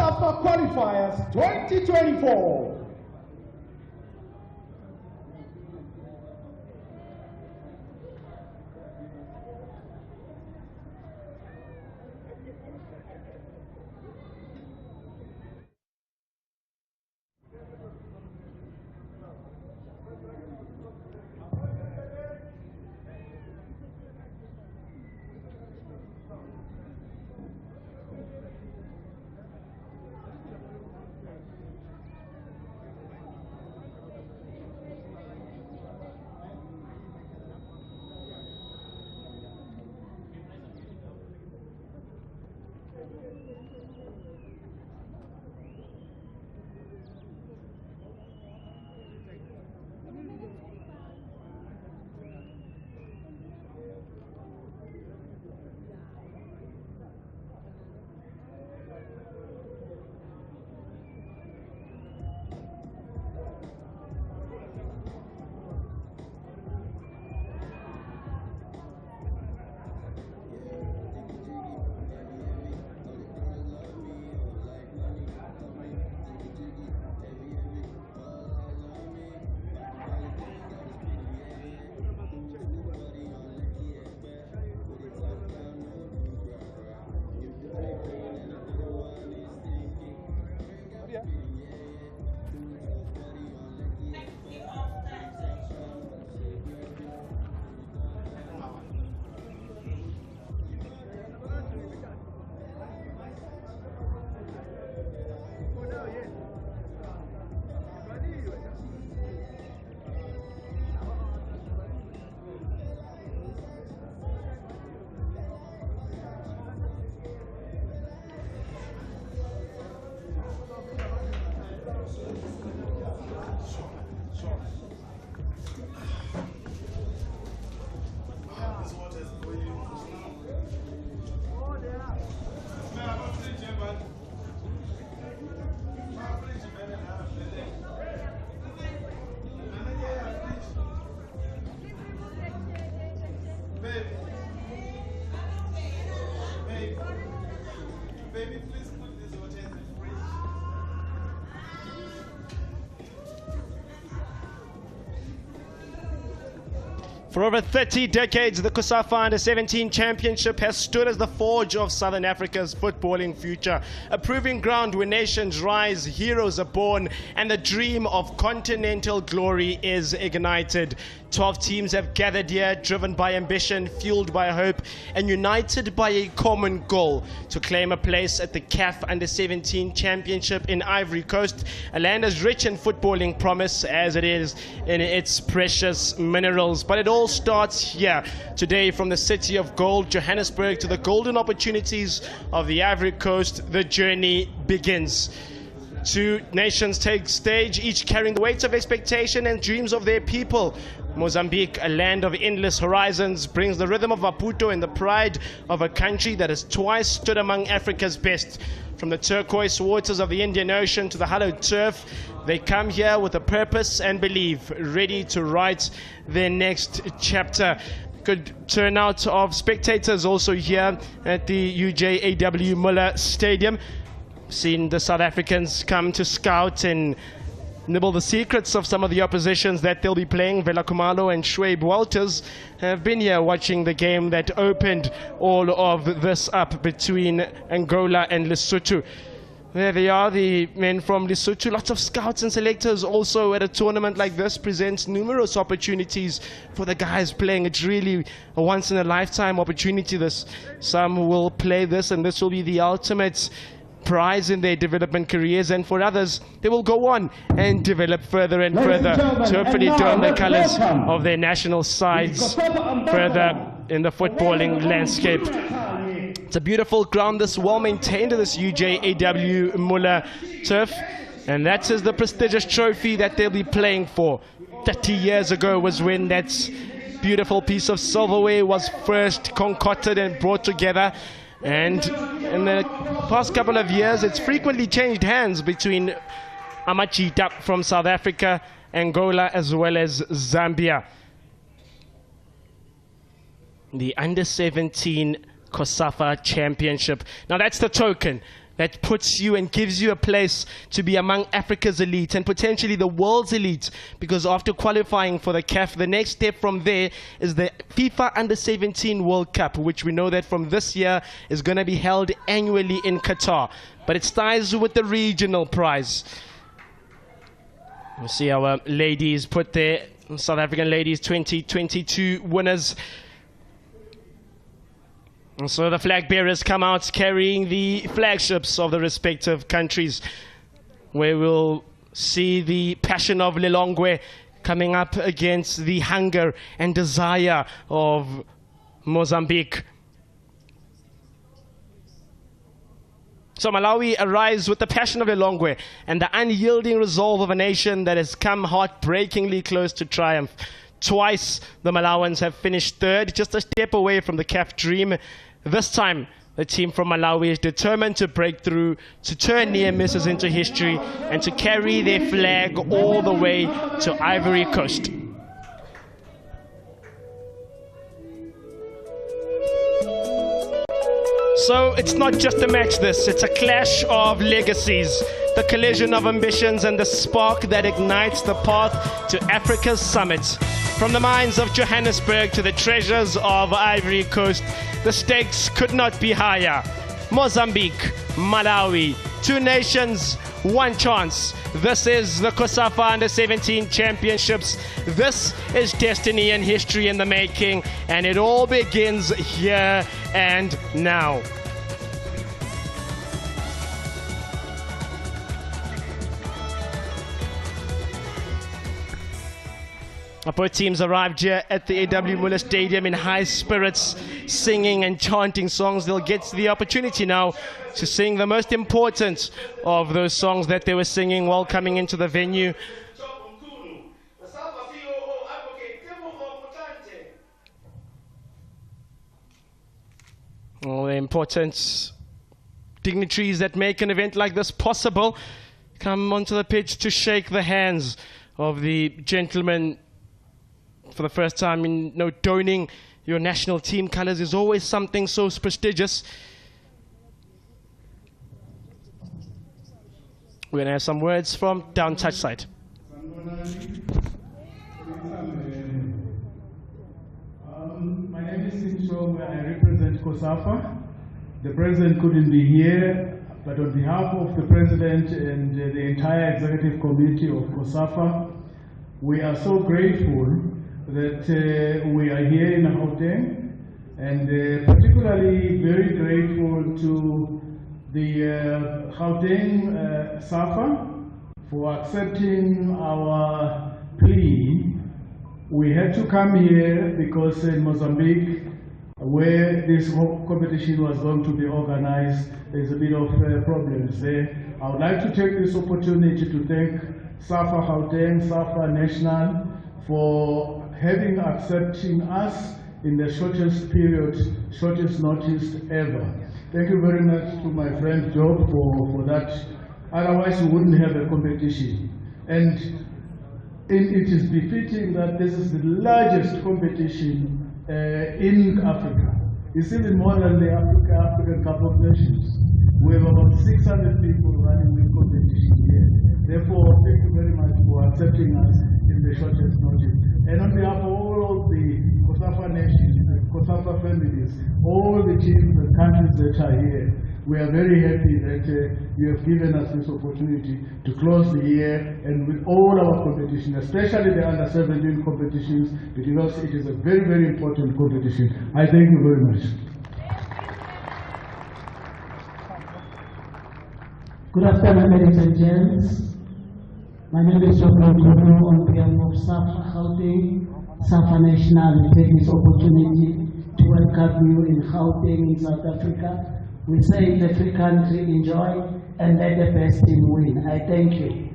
COSAFA Qualifiers 2024. For over 30 decades, the COSAFA u17 Championship has stood as the forge of Southern Africa's footballing future, a proving ground where nations rise, heroes are born, and the dream of continental glory is ignited. 12 teams have gathered here, driven by ambition, fueled by hope, and united by a common goal to claim a place at the CAF u17 Championship in Ivory Coast, a land as rich in footballing promise as it is in its precious minerals. But it all starts here today, from the city of gold, Johannesburg, to the golden opportunities of the Ivory Coast. The journey begins. Two nations take stage, each carrying the weight of expectation and dreams of their people. Mozambique, a land of endless horizons, brings the rhythm of Maputo and the pride of a country that has twice stood among Africa's best. From the turquoise waters of the Indian Ocean to the hallowed turf, they come here with a purpose and belief, ready to write their next chapter. Good turnout of spectators also here at the UJAW Muller Stadium. Seen the South Africans come to scout and nibble the secrets of some of the oppositions that they'll be playing. Vela Kumalo and Schwabe Walters have been here watching the game that opened all of this up between Angola and Lesotho. There they are, the men from Lesotho. Lots of scouts and selectors also at a tournament like this presents numerous opportunities for the guys playing. It's really a once-in-a-lifetime opportunity. Some will play this, and this will be the ultimate prize in their development careers, and for others they will go on and develop further and further to hopefully don the colors of their national sides further in the footballing landscape. It's a beautiful ground, this well maintained, this UJAW Muller turf, and that is the prestigious trophy that they'll be playing for. 30 years ago was when that beautiful piece of silverware was first concocted and brought together. And in the past couple of years, it's frequently changed hands between Amachita from South Africa, Angola, as well as Zambia. The Under-17 COSAFA Championship. Now that's the token. that puts you and gives you a place to be among Africa's elite and potentially the world's elite, because after qualifying for the CAF, the next step from there is the FIFA Under-17 World Cup, which we know that from this year is going to be held annually in Qatar, but it starts with the regional prize. We'll see our ladies put their South African ladies 2022 winners. And so the flag bearers come out carrying the flagships of the respective countries, where we'll see the passion of Lilongwe coming up against the hunger and desire of Mozambique. So Malawi arrives with the passion of Lilongwe and the unyielding resolve of a nation that has come heartbreakingly close to triumph. Twice the Malawans have finished third, just a step away from the CAF dream. This time the team from Malawi is determined to break through, to turn near misses into history, and to carry their flag all the way to Ivory Coast. So it's not just a match this, it's a clash of legacies, the collision of ambitions and the spark that ignites the path to Africa's summit. From the mines of Johannesburg to the treasures of Ivory Coast, the stakes could not be higher. Mozambique, Malawi, two nations, one chance. This is the COSAFA Under-17 Championships. This is destiny and history in the making, and it all begins here and now. Both teams arrived here at the A.W. Muller Stadium in high spirits, singing and chanting songs. They'll get the opportunity now to sing the most important of those songs that they were singing while coming into the venue. All the important dignitaries that make an event like this possible come onto the pitch to shake the hands of the gentlemen for the first time. Donning your national team colors is always something so prestigious. We're going to have some words from down touch side. My name is Sincho. I represent COSAFA. The president couldn't be here, but on behalf of the president and the entire executive committee of COSAFA, we are so grateful that we are here in Gauteng, and particularly very grateful to the Gauteng SAFA for accepting our plea. We had to come here because in Mozambique, where this competition was going to be organized, there's a bit of problems there. I would like to take this opportunity to thank SAFA Gauteng, SAFA National, for accepting us in the shortest period, shortest notice ever. Thank you very much to my friend Job for that. Otherwise we wouldn't have a competition. And it is befitting that this is the largest competition in Africa. It's even more than the African Cup of Nations. We have about 600 people running the competition here. Therefore, thank you very much for accepting us in the shortest notice. And on behalf of all of the COSAFA nations, the COSAFA families, all the teams and countries that are here, we are very happy that you have given us this opportunity to close the year and with all our competition, especially the Under-17 competitions, because it is a very, very important competition. I thank you very much. Good afternoon, ladies and gents. My name is Dr. on behalf of SAFA Gauteng, SAFA National. We take this opportunity to welcome you in Gauteng, in South Africa. We say the free country enjoy and let the best team win. I thank you.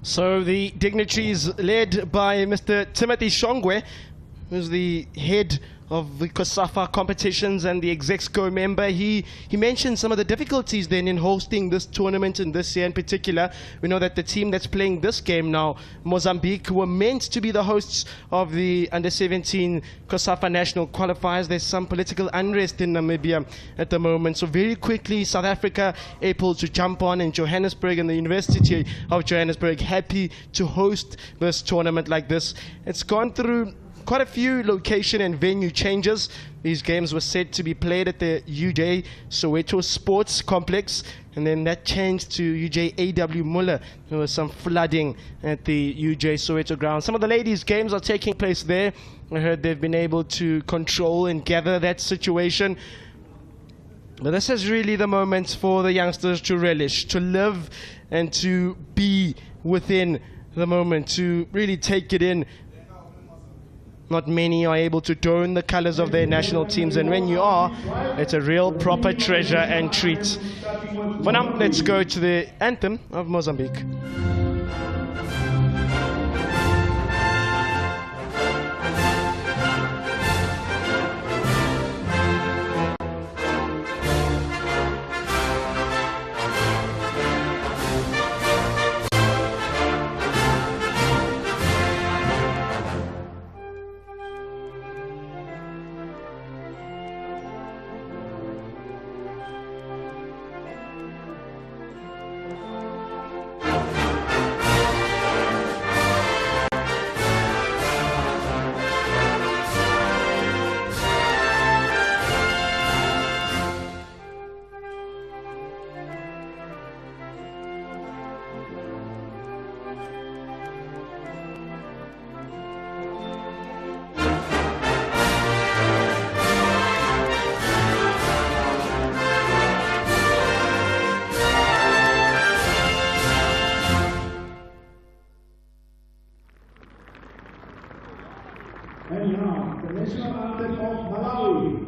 So the dignitaries led by Mr. Timothy Shongwe, who's the head of the COSAFA competitions and the Exexco member. He mentioned some of the difficulties then in hosting this tournament, and this year in particular. We know that the team that's playing this game now, Mozambique, were meant to be the hosts of the under-17 COSAFA national qualifiers. There's some political unrest in Namibia at the moment, so very quickly South Africa able to jump on in Johannesburg, and the University of Johannesburg happy to host this tournament like this. It's gone through quite a few location and venue changes. These games were said to be played at the UJ Soweto Sports Complex, and then that changed to UJ A.W. Muller. There was some flooding at the UJ Soweto ground. Some of the ladies' games are taking place there. I heard they've been able to control and gather that situation. But this is really the moment for the youngsters to relish, to live and to be within the moment, to really take it in. Not many are able to don the colors of their national teams, and when you are, it's a real proper treasure and treat. For now, let's go to the anthem of Mozambique. And now, the national anthem of Malawi.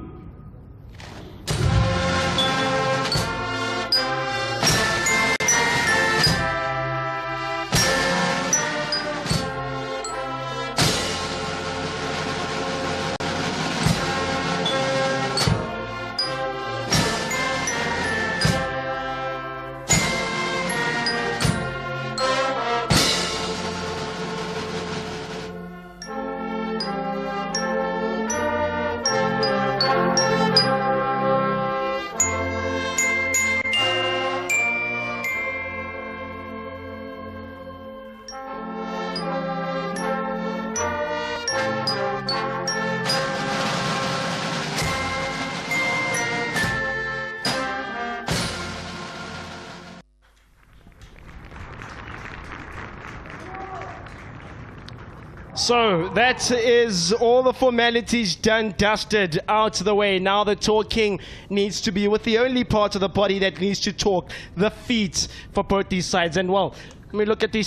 So that is all the formalities done, dusted, out the way. Now the talking needs to be with the only part of the body that needs to talk, the feet, for both these sides. And well, when we look at the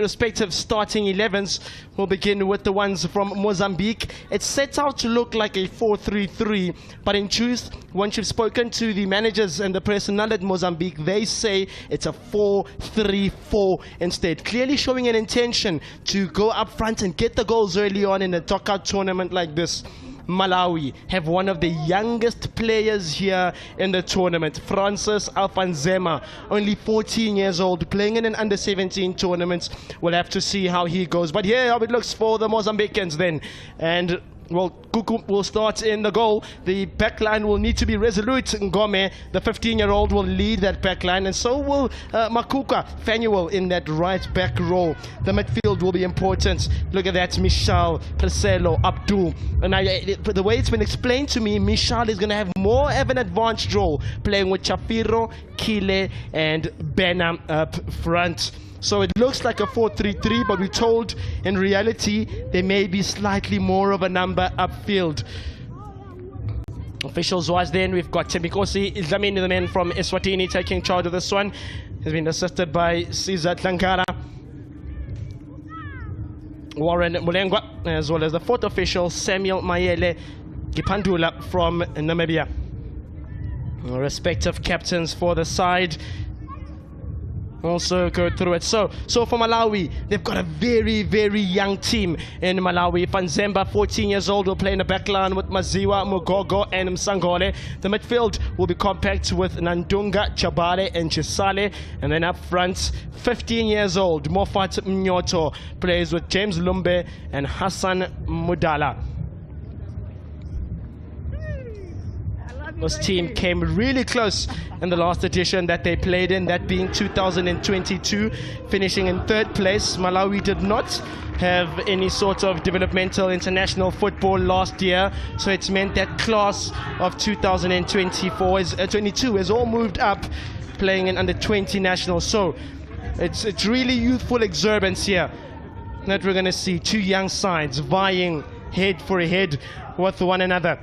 respective starting 11s, we'll begin with the ones from Mozambique. It's set out to look like a 4-3-3, but in truth, once you've spoken to the managers and the personnel at Mozambique, they say it's a 4-3-4 instead, clearly showing an intention to go up front and get the goals early on in a knockout tournament like this. Malawi have one of the youngest players here in the tournament, Francis Alfanzema, only 14 years old, playing in an under-17 tournament. We'll have to see how he goes. But here how it looks for the Mozambicans then. And well, Kuku will start in the goal. The back line will need to be resolute. Ngome, the 15-year-old, will lead that back line, and so will Makuka Fanuel in that right back role. The midfield will be important. Look at that, Michal, Priscillo, Abdul. And the way it's been explained to me, Michal is going to have more of an advanced role, playing with Chafiro, Kile, and Benham up front. So it looks like a 4-3-3, but we're told in reality there may be slightly more of a number upfield. Officials wise then, we've got Temikosi Dlamini, the man from Eswatini, taking charge of this one. He's been assisted by Cesar Tlankara, Warren Mulengwa, as well as the fourth official, Samuel Mayele Gipandula from Namibia. Respective captains for the side. also go through it. So for Malawi, they've got a very, very young team in Malawi. Fanzemba, 14 years old, will play in the backline with Maziwa, Mugogo and Msangole. The midfield will be compact with Nandunga, Chabale and Chisale. And then up front, 15 years old, Mofat Mnyoto plays with James Lumbe and Hassan Mudala. This team came really close in the last edition that they played in, that being 2022, finishing in 3rd place. Malawi did not have any sort of developmental international football last year, so it's meant that class of 2022 has all moved up, playing in under 20 nationals. So it's really youthful exuberance here that we're going to see. Two young sides vying head for head with one another.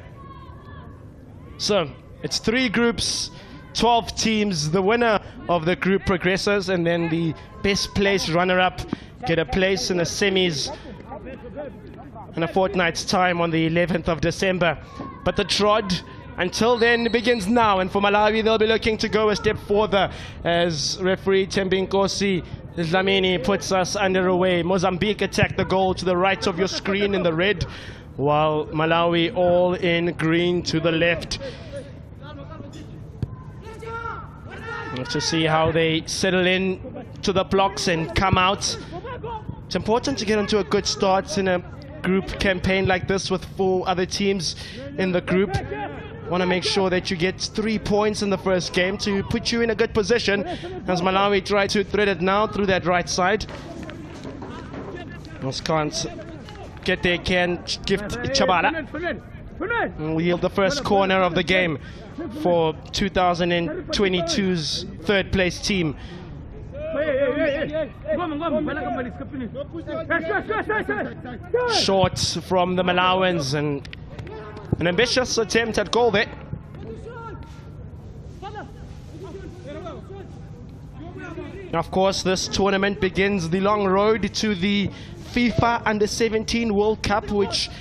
So it's 3 groups, 12 teams. The winner of the group progresses, and then the best place runner-up get a place in the semis in a fortnight's time on the 11th of December. But the trot until then begins now, and for Malawi they'll be looking to go a step further as referee Tembinkosi Dlamini puts us underway. Mozambique attack the goal to the right of your screen in the red, while Malawi all in green to the left. To see how they settle in to the blocks and come out. It's important to get into a good start in a group campaign like this with 4 other teams in the group. Want to make sure that you get 3 points in the first game to put you in a good position as Malawi try to thread it now through that right side. Just can't get there, can gift Chabala. We'll yield the first corner of the game for 2022's 3rd place team. Short from the Malawans, and an ambitious attempt at goal there. Of course, this tournament begins the long road to the FIFA Under-17 World Cup, which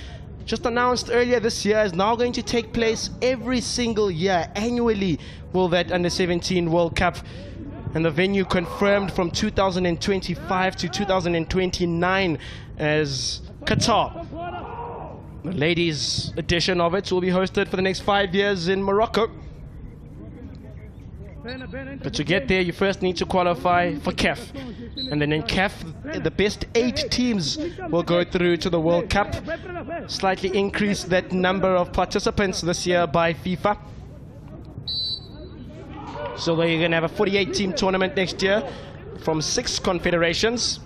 just announced earlier this year is now going to take place every single year. Annually will that Under-17 World Cup, and the venue confirmed from 2025 to 2029 as Qatar. The ladies' edition of it will be hosted for the next 5 years in Morocco. But to get there, you first need to qualify for CAF. And then in CAF, the best 8 teams will go through to the World Cup. Slightly increased that number of participants this year by FIFA. So you're going to have a 48-team tournament next year from 6 confederations.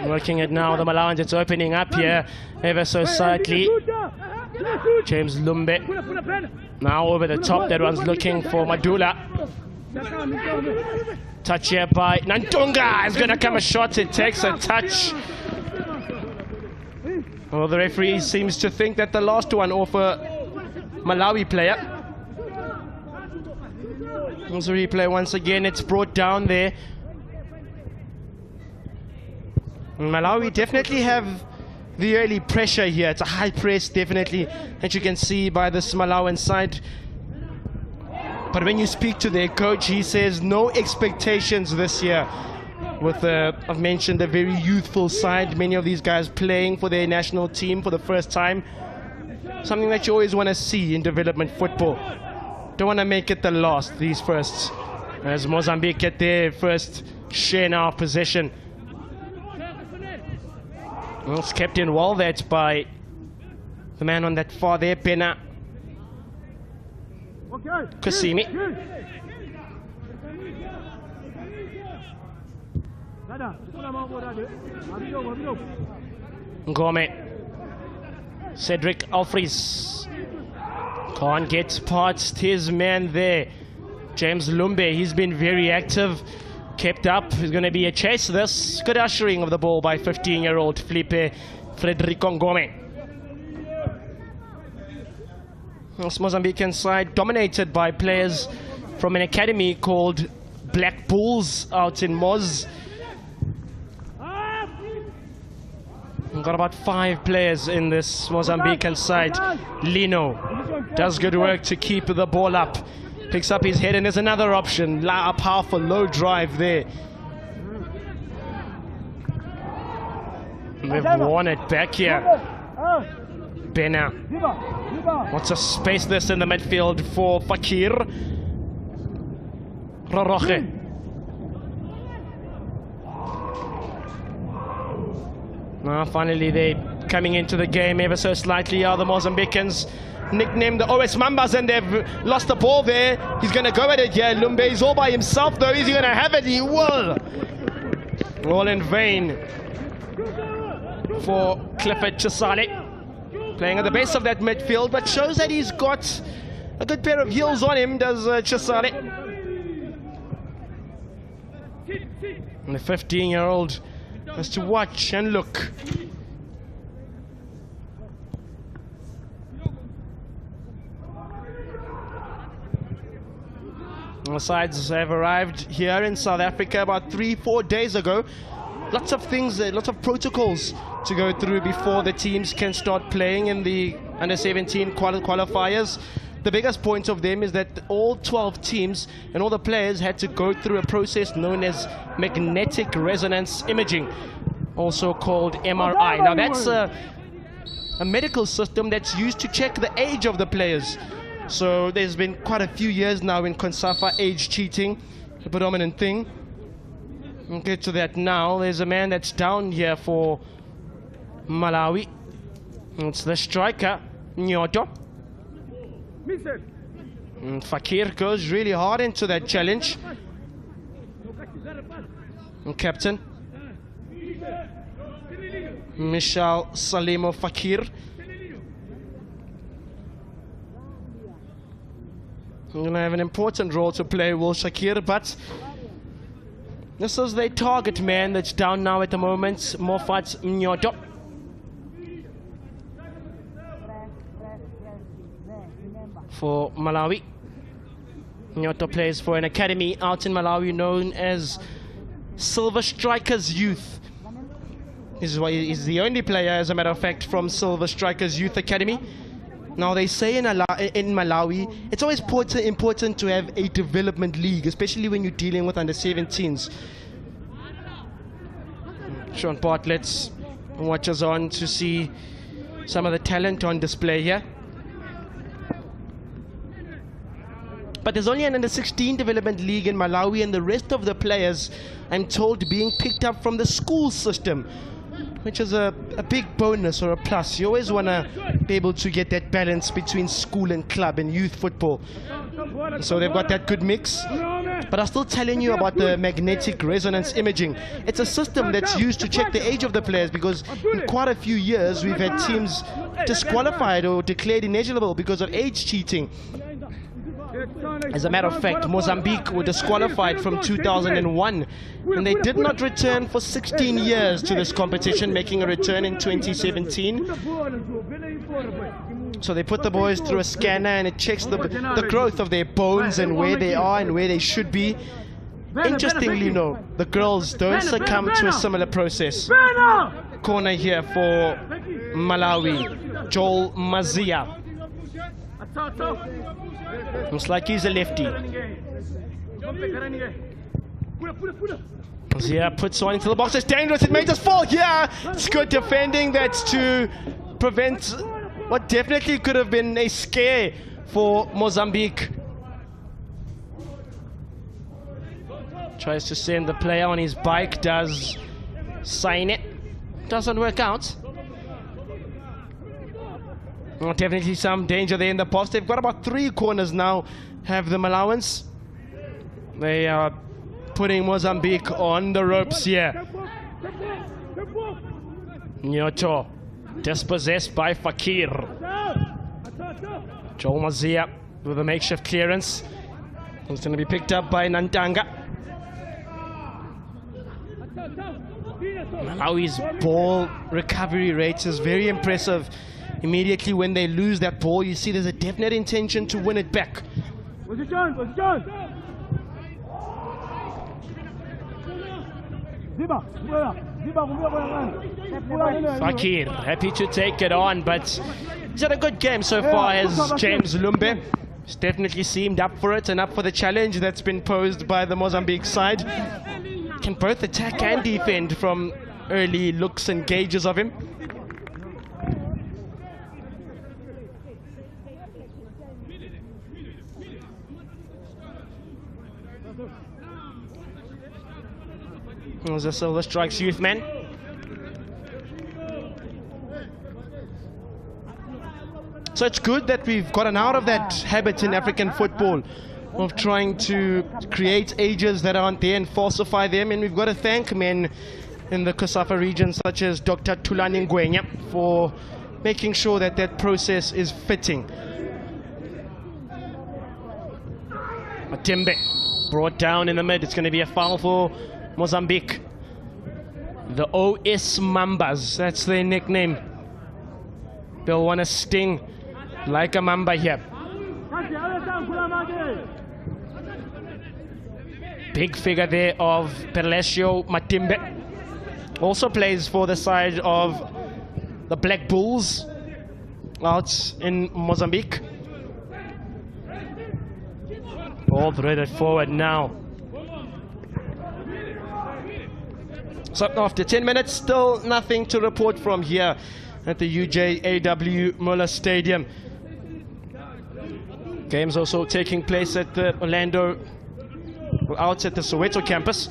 Looking at now the Malawans, it's opening up here ever so slightly. James Lumbe now over the top. That one's looking for Madula. Touch here by Nandunga. Is going to come a shot. It takes a touch. Well, the referee seems to think that the last one off a Malawi player. There's a replay once again. It's brought down there. Malawi definitely have the early pressure here. It's a high press, definitely, that you can see by this Malawian side. But when you speak to their coach, he says no expectations this year. With, I've mentioned, a very youthful side. Many of these guys playing for their national team for the first time. Something that you always want to see in development football. Don't want to make it the last, these firsts. As Mozambique get their first share now of possession. Well, it's kept in well, that's by the man on that far there, Pena Kasimi. Ngome. Cedric Alfries can't get past his man there. James Lumbe, he's been very active. Kept up. It's going to be a chase this. Good ushering of the ball by 15-year-old Felipe Frederico Ngome. This Mozambican side dominated by players from an academy called Black Bulls out in Moz. We've got about 5 players in this Mozambican side. Lino, Does good work to keep the ball up. Picks up his head, and there's another option. A powerful low drive there. They've won it back here. Bena. What's a space this in the midfield for Fakir. Roroche. Now finally they're coming into the game ever so slightly. Are the Mozambicans, nicknamed the OS Mambas, and they've lost the ball there. He's going to go at it here. Lumbe is all by himself though. Is he going to have it? He will. All in vain for Clifford Chisale, playing at the base of that midfield, but shows that he's got a good pair of heels on him, does Chisale. And the 15-year-old has to watch and look. The sides have arrived here in South Africa about 3-4 days ago. Lots of things, lots of protocols to go through before the teams can start playing in the under-17 qualifiers. The biggest point of them is that all 12 teams and all the players had to go through a process known as magnetic resonance imaging, also called MRI. Now that's a medical system that's used to check the age of the players. So there's been quite a few years now in COSAFA age cheating, the predominant thing. We'll get to that now. There's a man that's down here for Malawi. It's the striker, Nyoto. And Fakir goes really hard into that challenge. And captain Michel Salimo Fakir. Going to have an important role to play, Will Shakir, but this is the target man that's down now at the moment, Mofat Nyoto. For Malawi. Nyoto plays for an academy out in Malawi known as Silver Strikers Youth. This is why he's the only player, as a matter of fact, from Silver Strikers Youth Academy. Now they say in Malawi, it's always important to have a development league, especially when you're dealing with under-17s. Sean Bartlett watches on to see some of the talent on display here. But there's only an under-16 development league in Malawi, and the rest of the players, I'm told, being picked up from the school system, which is a big bonus or a plus. You always want to be able to get that balance between school and club and youth football. So they've got that good mix. But I'm still telling you about the magnetic resonance imaging. It's a system that's used to check the age of the players, because in quite a few years we've had teams disqualified or declared ineligible because of age cheating. As a matter of fact, Mozambique were disqualified from 2001, and they did not return for 16 years to this competition, making a return in 2017. So they put the boys through a scanner, and it checks the growth of their bones and where they are and where they should be. Interestingly, no, the girls don't succumb to a similar process. Corner here for Malawi, Joel Mazia. Looks like he's a lefty. Mazia puts one into the box. It's dangerous. It made us fall. Yeah, it's good defending. That's to prevent what definitely could have been a scare for Mozambique. Tries to send the player on his bike. Does sign it. Doesn't work out. Definitely some danger there in the post. They've got about 3 corners now, have the Malawans. They are putting Mozambique on the ropes here. Nyoto, dispossessed by Fakir. Joel Mazia with a makeshift clearance. It's going to be picked up by Nantanga. Malawi's ball recovery rate is very impressive. Immediately when they lose that ball, you see there's a definite intention to win it back. Fakir happy to take it on, but He's had a good game so far, as James Lumbe. He's definitely seemed up for it and up for the challenge that's been posed by the Mozambique side. Can both attack and defend from early looks and gauges of him. There's a Silver Strikes youth man. So it's good that we've gotten out of that habit in African football of trying to create ages that aren't there and falsify them, and we've got to thank men in the COSAFA region such as Dr. Tulani Ngwenya for making sure that that process is fitting. Matimbe brought down in the mid. It's going to be a foul for Mozambique. The OS Mambas, that's their nickname. They'll want to sting like a mamba here. Big figure there of Perlesio Matimbe. Also plays for the side of the Black Bulls out in Mozambique. Ball threaded forward now. So after 10 minutes, still nothing to report from here at the UJAW Muller Stadium. Games also taking place at the Orlando, out at the Soweto campus.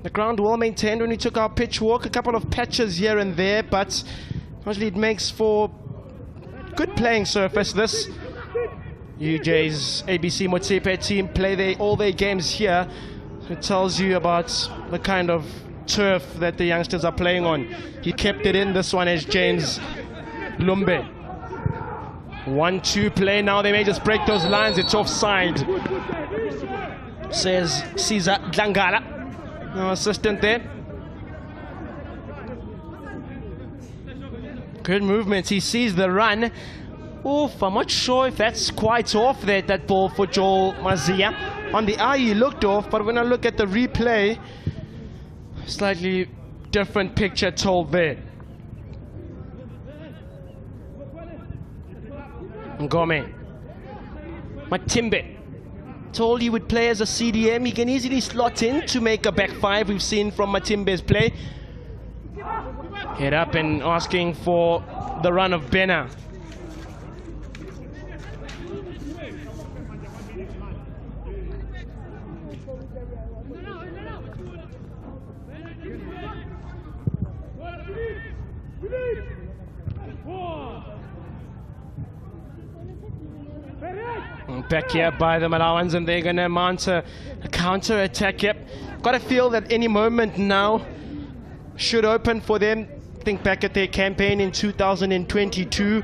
The ground well maintained when we took our pitch walk. A couple of patches here and there, but mostly it makes for good playing surface. This UJ's ABC Motsepe team play all their games here. It tells you about the kind of turf that the youngsters are playing on. He kept it in this one as James Lumbe. 1-2 play now. They may just break those lines. It's offside, says Caesar Dlangala, no assistant there. Good movements. He sees the run. Oof, I'm not sure if that's quite off there, that ball for Joel Mazia. On the eye he looked off, but when I look at the replay, slightly different picture told there. Ngome. Matimbe. Told he would play as a CDM. He can easily slot in to make a back five. We've seen from Matimbe's play. Head up and asking for the run of Bena. Back here by the Malawans, and they're going to mount a counter attack. Yep, got to feel that any moment now should open for them. Think back at their campaign in 2022.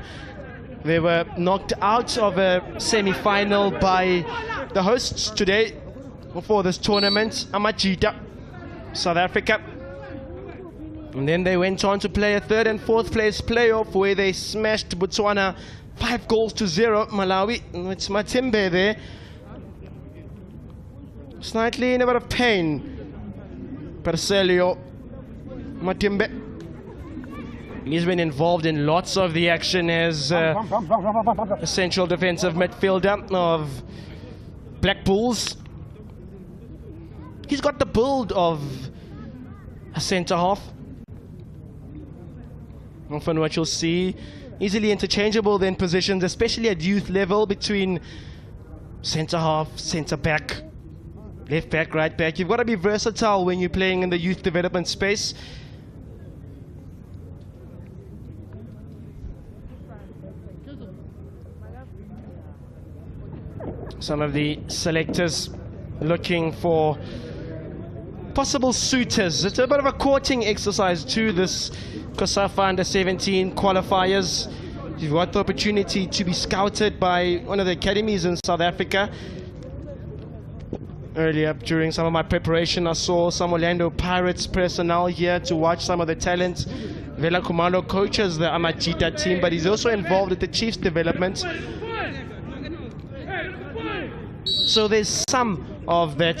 They were knocked out of a semi-final by the hosts today for this tournament, Amajita, South Africa. And then they went on to play a third and fourth place playoff where they smashed Botswana 5-0. Malawi, it's Matimbe there, slightly in a bit of pain. Percelio Matimbe, he's been involved in lots of the action as a central defensive midfielder of Black Bulls. He's got the build of a centre half. Often what you'll see, easily interchangeable then positions, especially at youth level, between centre half, centre back, left back, right back. You've got to be versatile when you're playing in the youth development space. Some of the selectors looking for possible suitors. It's a bit of a courting exercise to this COSAFA u17 qualifiers. You've got the opportunity to be scouted by one of the academies in South Africa. Earlier, during some of my preparation, I saw some Orlando Pirates personnel here to watch some of the talent. Vela Kumalo coaches the Amajita team, but he's also involved with the Chiefs development. So there's some of that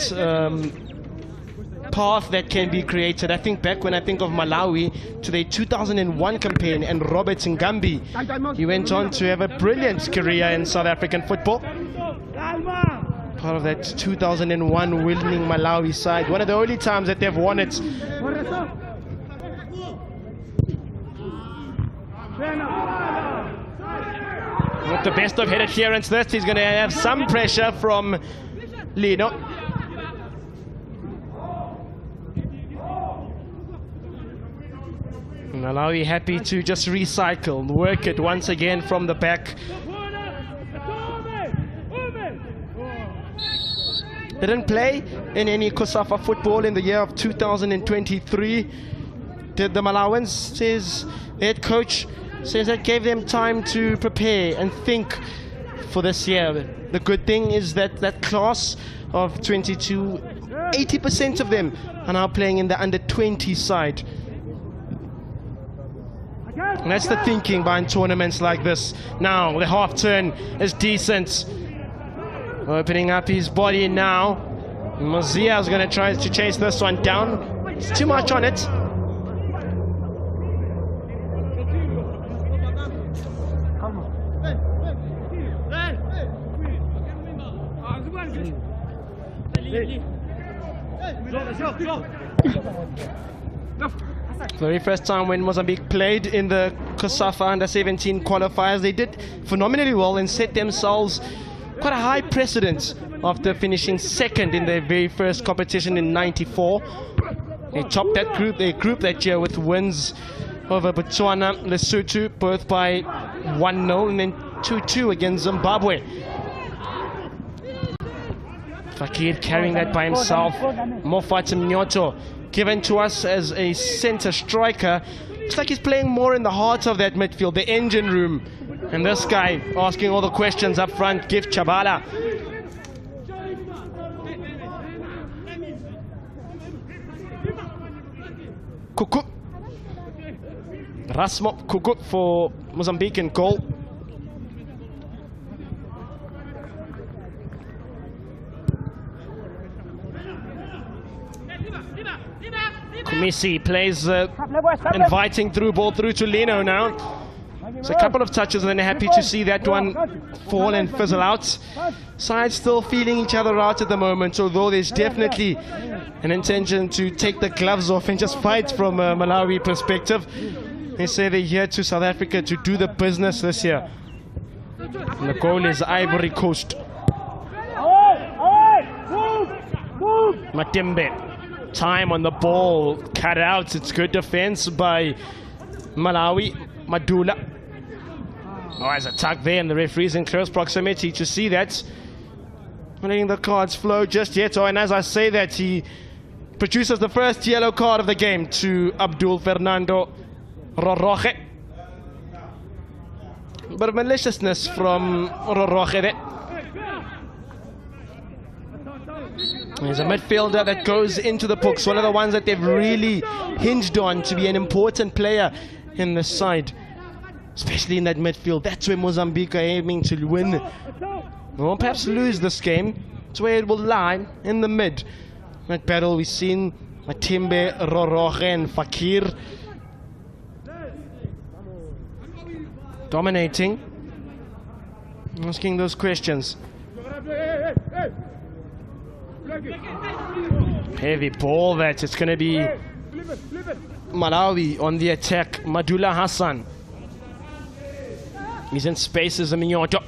path that can be created. I think back when I think of Malawi to their 2001 campaign and Robert Ngambi, he went on to have a brilliant career in South African football. Part of that 2001 winning Malawi side, one of the only times that they've won it. With the best of head adherence, this he's going to have some pressure from Lino. Malawi happy to just recycle, work it once again from the back. Didn't play in any COSAFA football in the year of 2023. Did the Malawans, says the head coach, says that gave them time to prepare and think for this year. The good thing is that that class of 22, 80% of them are now playing in the under 20 side. And that's the thinking behind tournaments like this. Now the half turn is decent. Opening up his body now. Mozia is going to try to chase this one down. It's too much on it. The very first time when Mozambique played in the COSAFA u17 qualifiers, they did phenomenally well and set themselves quite a high precedent after finishing second in their very first competition in '94. They topped that group that year with wins over Botswana, Lesotho, both by 1-0 and then 2-2 against Zimbabwe. Fakir carrying that by himself. Mofat Mnyoto given to us as a center striker. Looks like he's playing more in the heart of that midfield, the engine room. And this guy asking all the questions up front, Gift Chabala. Kuku. Rasmo Kuku for Mozambique in goal. Kumisi plays inviting through ball through to Lino now. So a couple of touches and then happy to see that one fall and fizzle out. Sides still feeling each other out at the moment, although there's definitely an intention to take the gloves off and just fight from a Malawi perspective. They say they're here to South Africa to do the business this year. And the goal is Ivory Coast. Matembe, time on the ball, cut out. It's good defense by Malawi. Madula. Oh, there's a tug there, and the referee's in close proximity to see that. Not letting the cards flow just yet. Oh, and as I say that, he produces the first yellow card of the game to Abdul Fernando Roroche. A bit of maliciousness from Roroche there. There's a midfielder that goes into the books, one of the ones that they've really hinged on to be an important player in the side, especially in that midfield. That's where Mozambique are aiming to win, or perhaps lose this game. It's where it will lie, in the mid. That battle we've seen Matembe, Roroche and Fakir dominating, asking those questions. Heavy ball that. It's going to be Malawi on the attack. Madula Hassan. He's in spaces. Minyoto.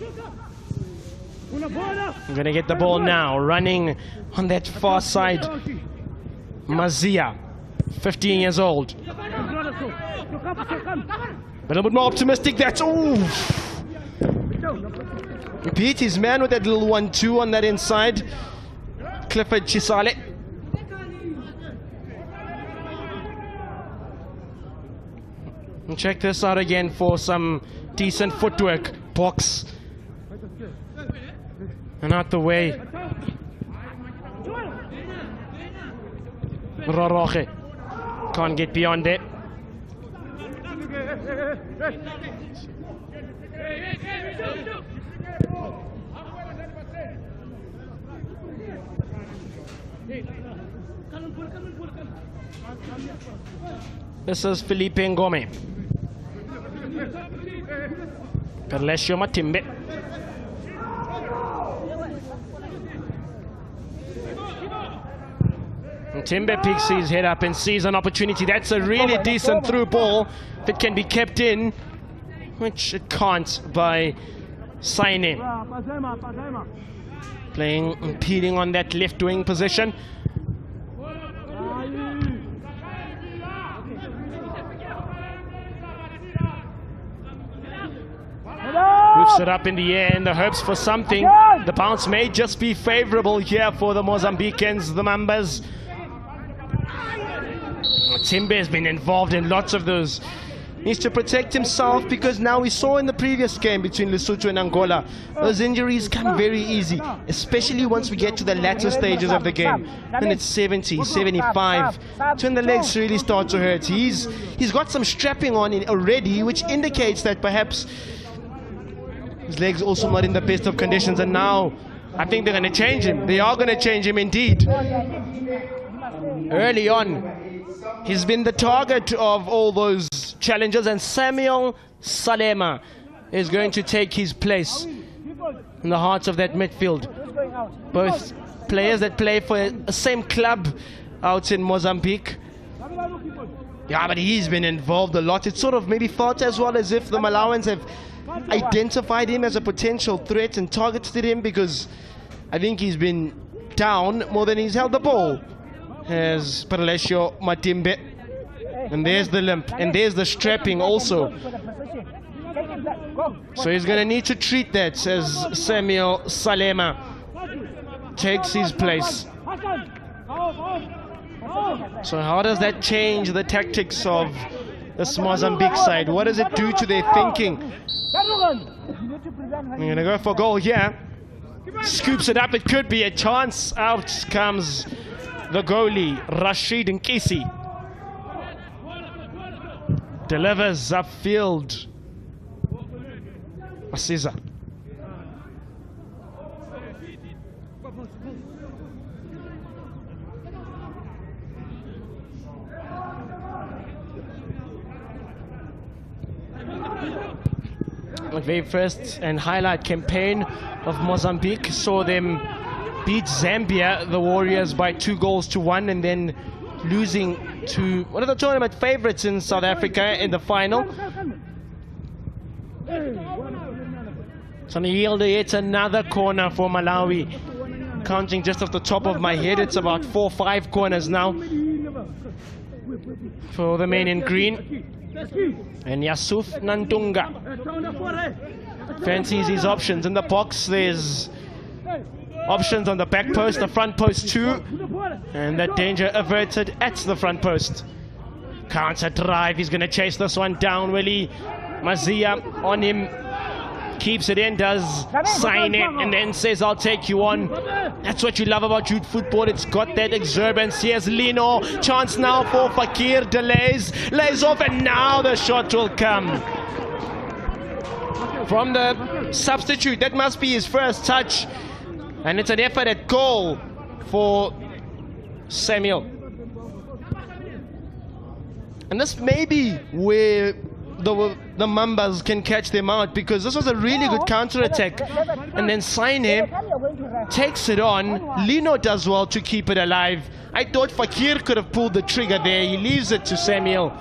I'm going to get the ball now. Running on that far side. Mazia, 15 years old. A little bit more optimistic. That's... Ooh! He beat his man with that little 1-2 on that inside. Clifford Chisale. And check this out again for some decent footwork. Box. And out the way. Roroche can't get beyond it. This is Felipe Ngome. Perlesio Matimbe. Timber picks his head up and sees an opportunity. That's a really decent through ball that can be kept in, which it can't by Saine. Impeding on that left wing position. Moves it up in the air in the hopes for something. The bounce may just be favorable here for the Mozambicans, the Mambas. Timbe has been involved in lots of those. Needs to protect himself, because now we saw in the previous game between Lesotho and Angola, those injuries come very easy, especially once we get to the latter stages of the game. And it's 70, 75, when the legs really start to hurt. He's got some strapping on already, which indicates that perhaps his legs also not in the best of conditions. And now I think they're going to change him. They are going to change him indeed. Early on, he's been the target of all those challenges, and Samuel Salema is going to take his place in the hearts of that midfield. Both players that play for the same club out in Mozambique. Yeah, but he's been involved a lot. It's sort of maybe felt as well as if the Malawans have identified him as a potential threat and targeted him, because I think he's been down more than he's held the ball. As Perlesio Matimbe. And there's the limp, and there's the strapping also. So he's going to need to treat that as Samuel Salema takes his place. So how does that change the tactics of this Mozambique side? What does it do to their thinking? I'm going to go for goal here. Scoops it up, it could be a chance. Out comes the goalie, Rashid Nkisi. Delivers upfield. Asiza. The very first and highlight campaign of Mozambique saw them beat Zambia, the Warriors, by 2-1, and then losing to one of the tournament favorites in South Africa in the final. So it's another corner for Malawi. Counting just off the top of my head, it's about 4 or 5 corners now for the men in green. And Yusuf Nantunga fancies his options in the box. There's options on the back post, the front post too, and that danger averted at the front post. Counter drive, he's going to chase this one down. Willie Mazia on him, keeps it in, does sign it, and then says, I'll take you on. That's what you love about youth football. It's got that exuberance. Here's Lino, chance now for Fakir, delays, lays off, and now the shot will come from the substitute. That must be his first touch, and it's an effort at goal for Samuel. And this may be where the Mambas can catch them out, because this was a really good counter-attack, and then Saine takes it on. Lino does well to keep it alive. I thought Fakir could have pulled the trigger there. He leaves it to Samuel.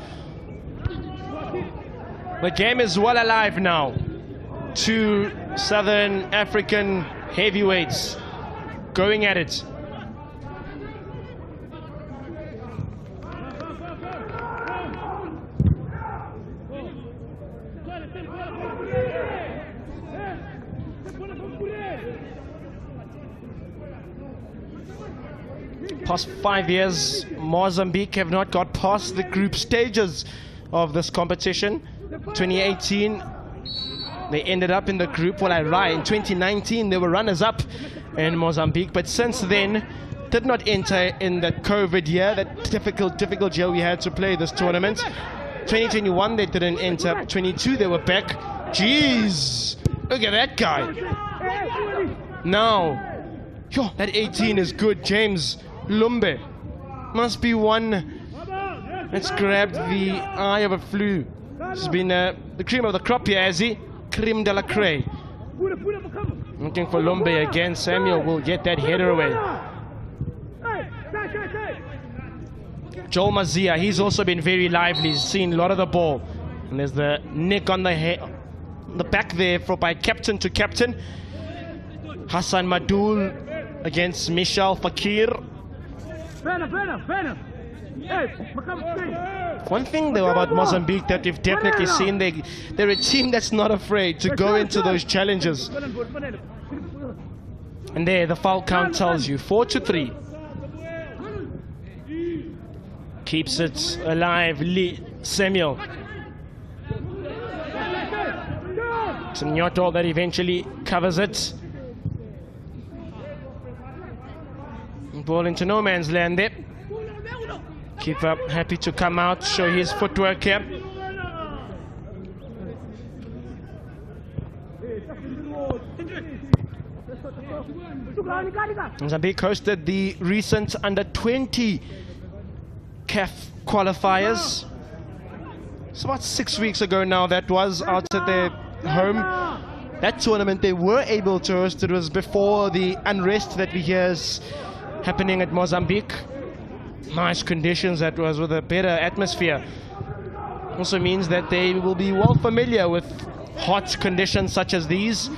The game is well alive now. 2 Southern African heavyweights going at it. Past 5 years, Mozambique have not got past the group stages of this competition. 2018, they ended up in the group. Well, I lie. In 2019, they were runners-up in Mozambique, but since then, did not enter in the COVID year, that difficult year we had to play this tournament. 2021, they didn't enter. 22, they were back. Jeez, look at that guy. Now, that 18 is good, James Lumbe. must be one that's grabbed the eye of a flu. This has been the cream of the crop here, has he? Creme de la craie. Looking for Lumbe again. Samuel will get that header away. Joel Mazia, he's also been very lively. He's seen a lot of the ball. And there's the nick on the head, the back there by captain to captain. Hassan Madul against Michel Fakir. One thing though about Mozambique that we've definitely seen, they're a team that's not afraid to go into those challenges. And there the foul count tells you 4-3. Keeps it alive, Samuel. Nyoto that eventually covers it. Ball into no man's land there. Keeper happy to come out, show his footwork here. Mozambique hosted the recent under-20 CAF qualifiers. It's about 6 weeks ago now that was, out at their home. That tournament they were able to host. It was before the unrest that we hear is happening at Mozambique. Nice conditions, that was with a better atmosphere. Also means that they will be well familiar with hot conditions such as these.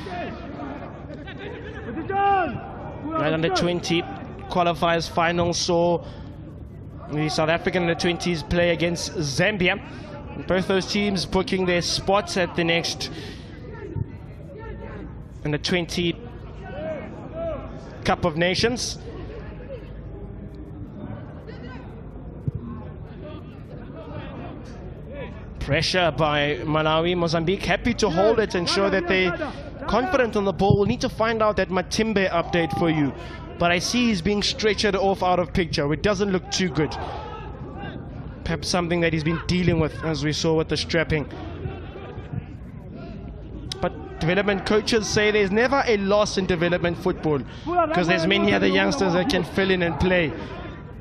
Right, under 20 qualifiers final saw the South African under 20s play against Zambia. Both those teams booking their spots at the next under 20 Cup of Nations. Pressure by Malawi. Mozambique happy to hold it and show that they're confident on the ball. We'll need to find out that Matimbe update for you. But I see he's being stretchered off out of picture. It doesn't look too good. Perhaps something that he's been dealing with, as we saw with the strapping. But development coaches say there's never a loss in development football, because there's many other youngsters that can fill in and play.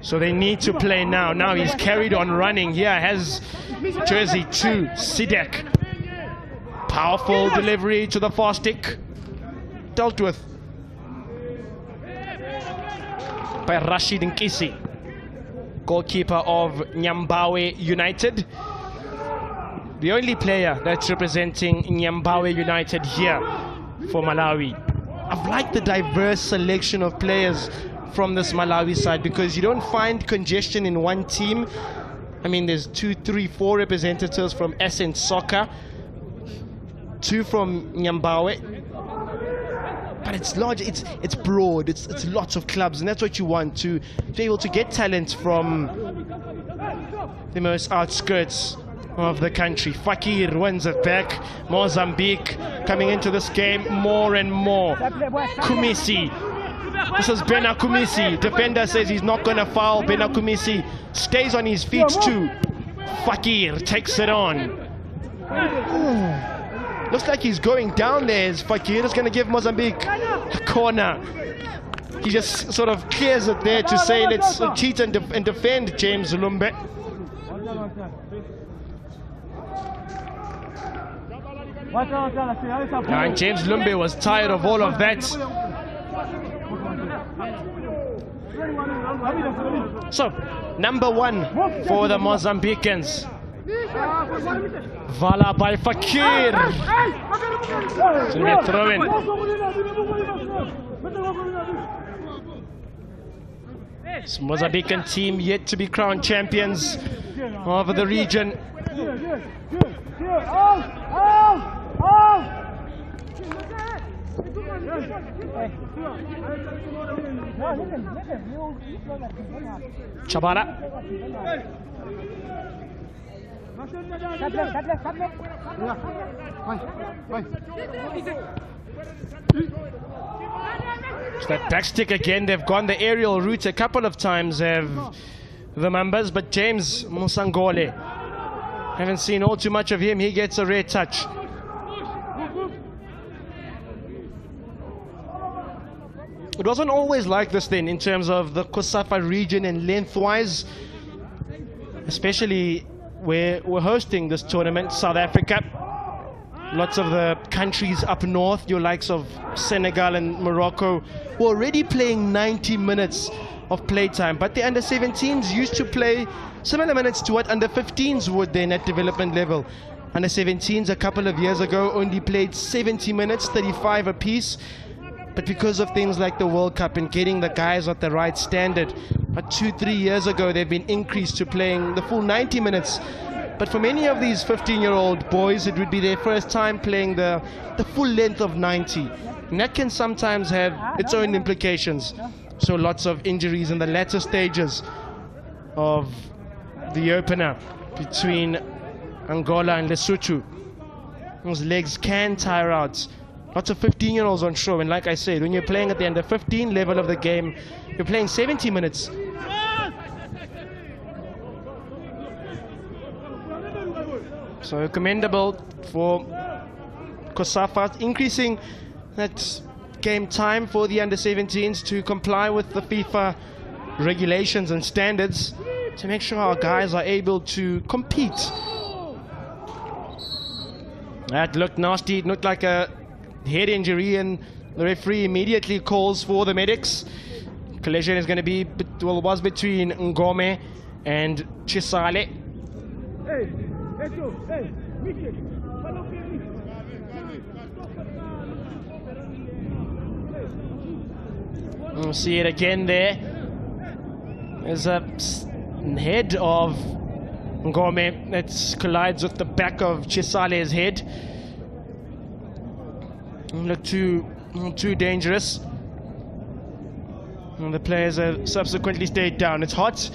So they need to play now. Now he's carried on running. Here has jersey 2, Sidek. Powerful delivery to the far stick. Dealt with by Rashid Nkisi, goalkeeper of Nyambawe United. The only player that's representing Nyambawe United here for Malawi. I've liked the diverse selection of players from this Malawi side, because you don't find congestion in one team. I mean, there's 2, 3, 4 representatives from Essence Soccer, 2 from Nyambawe. But it's large, it's broad, it's lots of clubs, and that's what you want, to be able to get talent from the most outskirts of the country. Fakir wins it back. Mozambique coming into this game more and more. Kumisi. This is Bena Kumisi. Defender says he's not going to foul. Bena Kumisi stays on his feet too. Fakir takes it on. Looks like he's going down there. Fakir is going to give Mozambique a corner. He just sort of clears it there to say, let's cheat and defend James Lumbe. And James Lumbe was tired of all of that. So, number 1 for the Mozambicans. Vala by Fakir. So throw in. This Mozambican team yet to be crowned champions of the region. Chabara. It's that backstick again. They've gone the aerial route a couple of times, have the members, but James Musangole, haven't seen all too much of him. He gets a rare touch. It wasn't always like this then in terms of the COSAFA region and lengthwise, especially where we're hosting this tournament, South Africa. Lots of the countries up north, your likes of Senegal and Morocco, were already playing 90 minutes of playtime, but the under-17s used to play similar minutes to what under-15s would then at development level. Under-17s a couple of years ago only played 70 minutes, 35 apiece. But because of things like the World Cup and getting the guys at the right standard, 2-3 years ago they've been increased to playing the full 90 minutes. But for many of these 15-year-old boys, it would be their first time playing the full length of 90. And that can sometimes have its own implications. So lots of injuries in the latter stages of the opener between Angola and Lesotho. Those legs can tire out. Lots of 15-year-olds on show, and like I said, when you're playing at the under 15 level of the game, you're playing 70 minutes. So commendable for COSAFA, increasing that game time for the under 17s to comply with the FIFA regulations and standards to make sure our guys are able to compete. That looked nasty. It looked like a head injury, and the referee immediately calls for the medics. Collision is going to be, well, it was between Ngome and Chisale. We'll see it again there. There's a head of Ngome that collides with the back of Chisale's head. Look too dangerous. And the players have subsequently stayed down. It's hot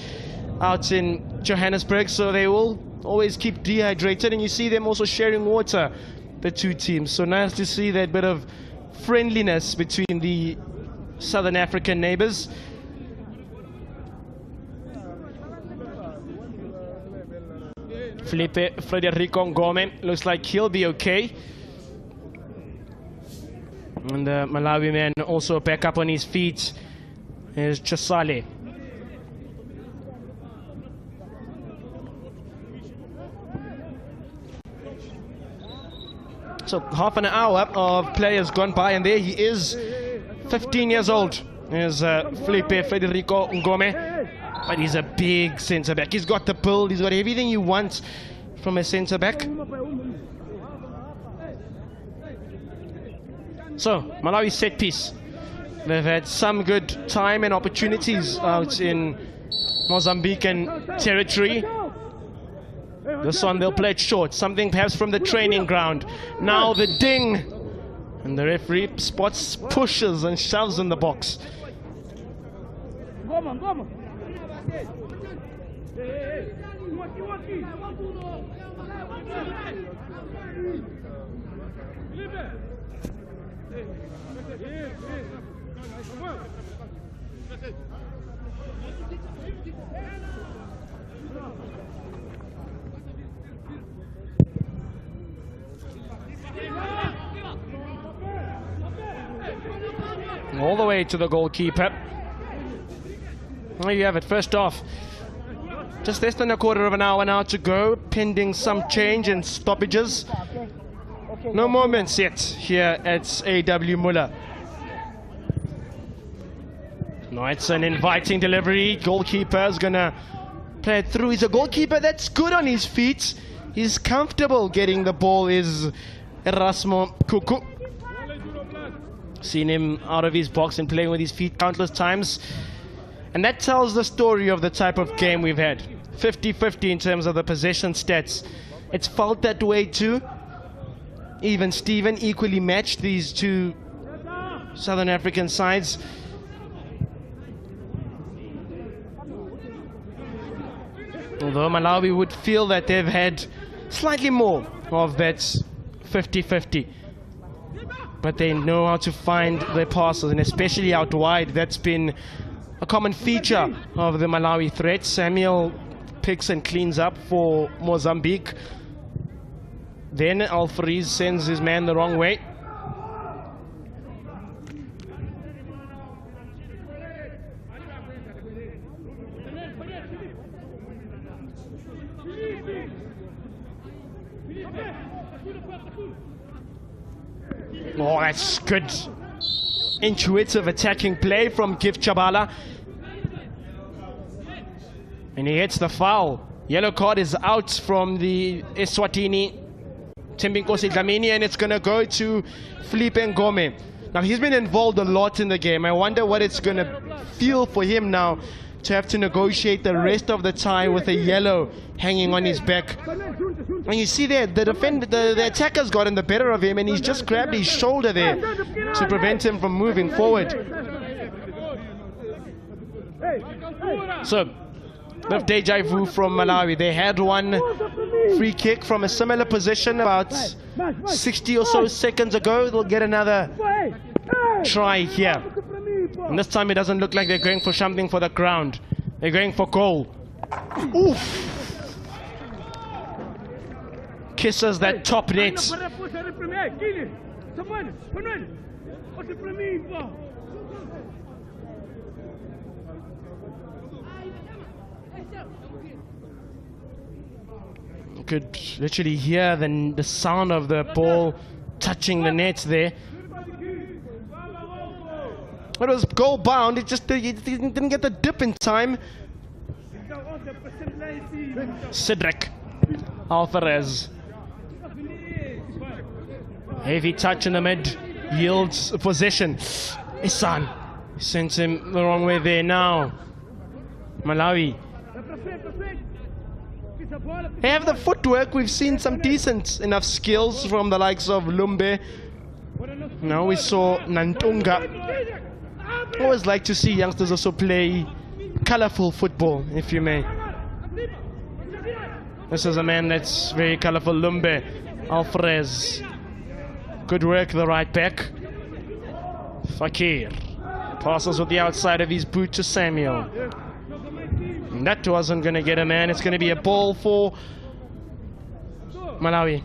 out in Johannesburg, so they will always keep dehydrated, and you see them also sharing water, the two teams. So nice to see that bit of friendliness between the Southern African neighbors. Frederico Ngome looks like he'll be okay. And the Malawi man also back up on his feet. Here's Chisale. So half an hour of players gone by, and there he is, 15 years old. There's Federico Ngome, but he's a big centre back. He's got the build, he's got everything you want from a centre back. So, Malawi set piece. They've had some good time and opportunities out in Mozambican territory. This one they'll play it short, something perhaps from the training ground. Now the ding, and the referee spots, pushes and shoves in the box. All the way to the goalkeeper. There you have it, first off. Just less than a quarter of an hour now to go, pending some change and stoppages. No moments yet here at A.W. Muller. No, it's an inviting delivery. Goalkeeper's gonna play it through. He's a goalkeeper that's good on his feet. He's comfortable getting the ball, is Erasmo Kuku. Seen him out of his box and playing with his feet countless times. And that tells the story of the type of game we've had. 50-50 in terms of the possession stats. It's felt that way too. Even Steven equally matched these two Southern African sides. Although Malawi would feel that they've had slightly more of that 50-50. But they know how to find their passes, and especially out wide. That's been a common feature of the Malawi threat. Samuel picks and cleans up for Mozambique. Then Alfariz sends his man the wrong way. Oh, that's good. Intuitive attacking play from Gift Chabala. And he hits the foul. Yellow card is out from the Eswatini Timbinkosi Dlamini, and it's going to go to Felipe Ngome. Now, he's been involved a lot in the game. I wonder what it's going to feel for him now to have to negotiate the rest of the time with a yellow hanging on his back. And you see there, the attacker's gotten the better of him, and he's just grabbed his shoulder there to prevent him from moving forward. So, with deja vu from Malawi, they had one free kick from a similar position about 60 or so seconds ago. They'll get another try here. And this time it doesn't look like they're going for something for the ground. They're going for goal. Oof! Kisses that top net. You could literally hear the sound of the ball touching the net there. It was goal bound, it just didn't get the dip in time. Cedric Alvarez. Heavy touch in the mid, yields possession. Isan sends him the wrong way there now. Malawi. They have the footwork. We've seen some decent enough skills from the likes of Lumbe. Now we saw Nantunga. I always like to see youngsters also play colourful football, if you may. This is a man that's very colourful. Lumbe Alvarez. Good work, the right back. Fakir passes with the outside of his boot to Samuel. And that wasn't going to get a man. It's going to be a ball for Malawi.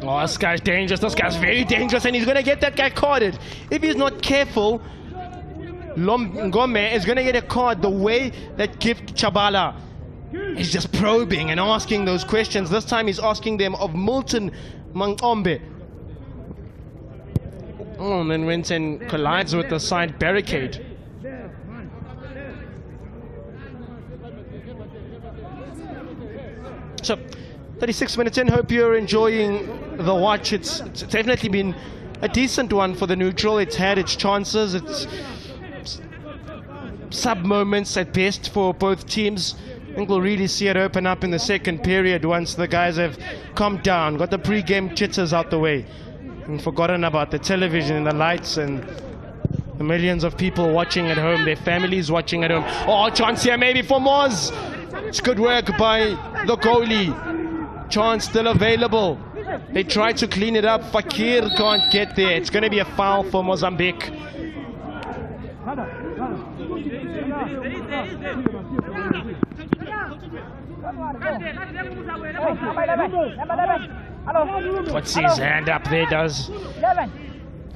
Oh, this guy's dangerous. This guy's very dangerous, and he's going to get that guy carded. If he's not careful, Ngome is going to get a card the way that Gift Chabala is just probing and asking those questions. This time he's asking them of Milton Mangombe. Oh, and then went and collides with the side barricade. So, 36 minutes in, hope you're enjoying the watch. It's definitely been a decent one for the neutral. It's had its chances. It's sub-moments at best for both teams. I think we'll really see it open up in the second period once the guys have calmed down, got the pre-game jitters out the way, and forgotten about the television and the lights and the millions of people watching at home, their families watching at home. Oh, chance here maybe for Moz. It's good work by the goalie. Chance still available. They try to clean it up. Fakir can't get there. It's going to be a foul for Mozambique. Puts his hand up there, does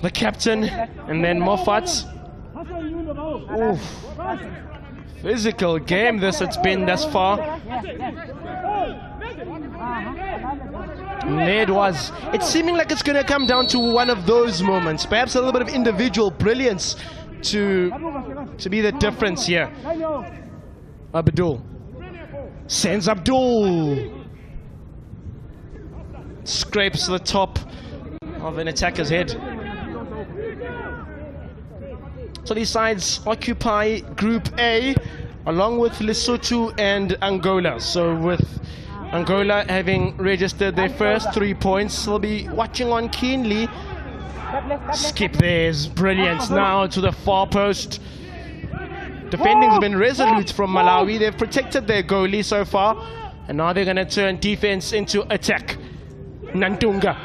the captain, and then Moffat. Oof. Physical game this it's been thus far. And there it was. It's seeming like it's going to come down to one of those moments. Perhaps a little bit of individual brilliance to be the difference here. Abdul. Sends Abdul. Scrapes the top of an attacker's head. So these sides occupy Group A along with Lesotho and Angola. So with Angola having registered their first 3 points, they'll be watching on keenly. Skip there is brilliant now to the far post. Defending's been resolute from Malawi. They've protected their goalie so far, and now they're going to turn defense into attack. Nantunga.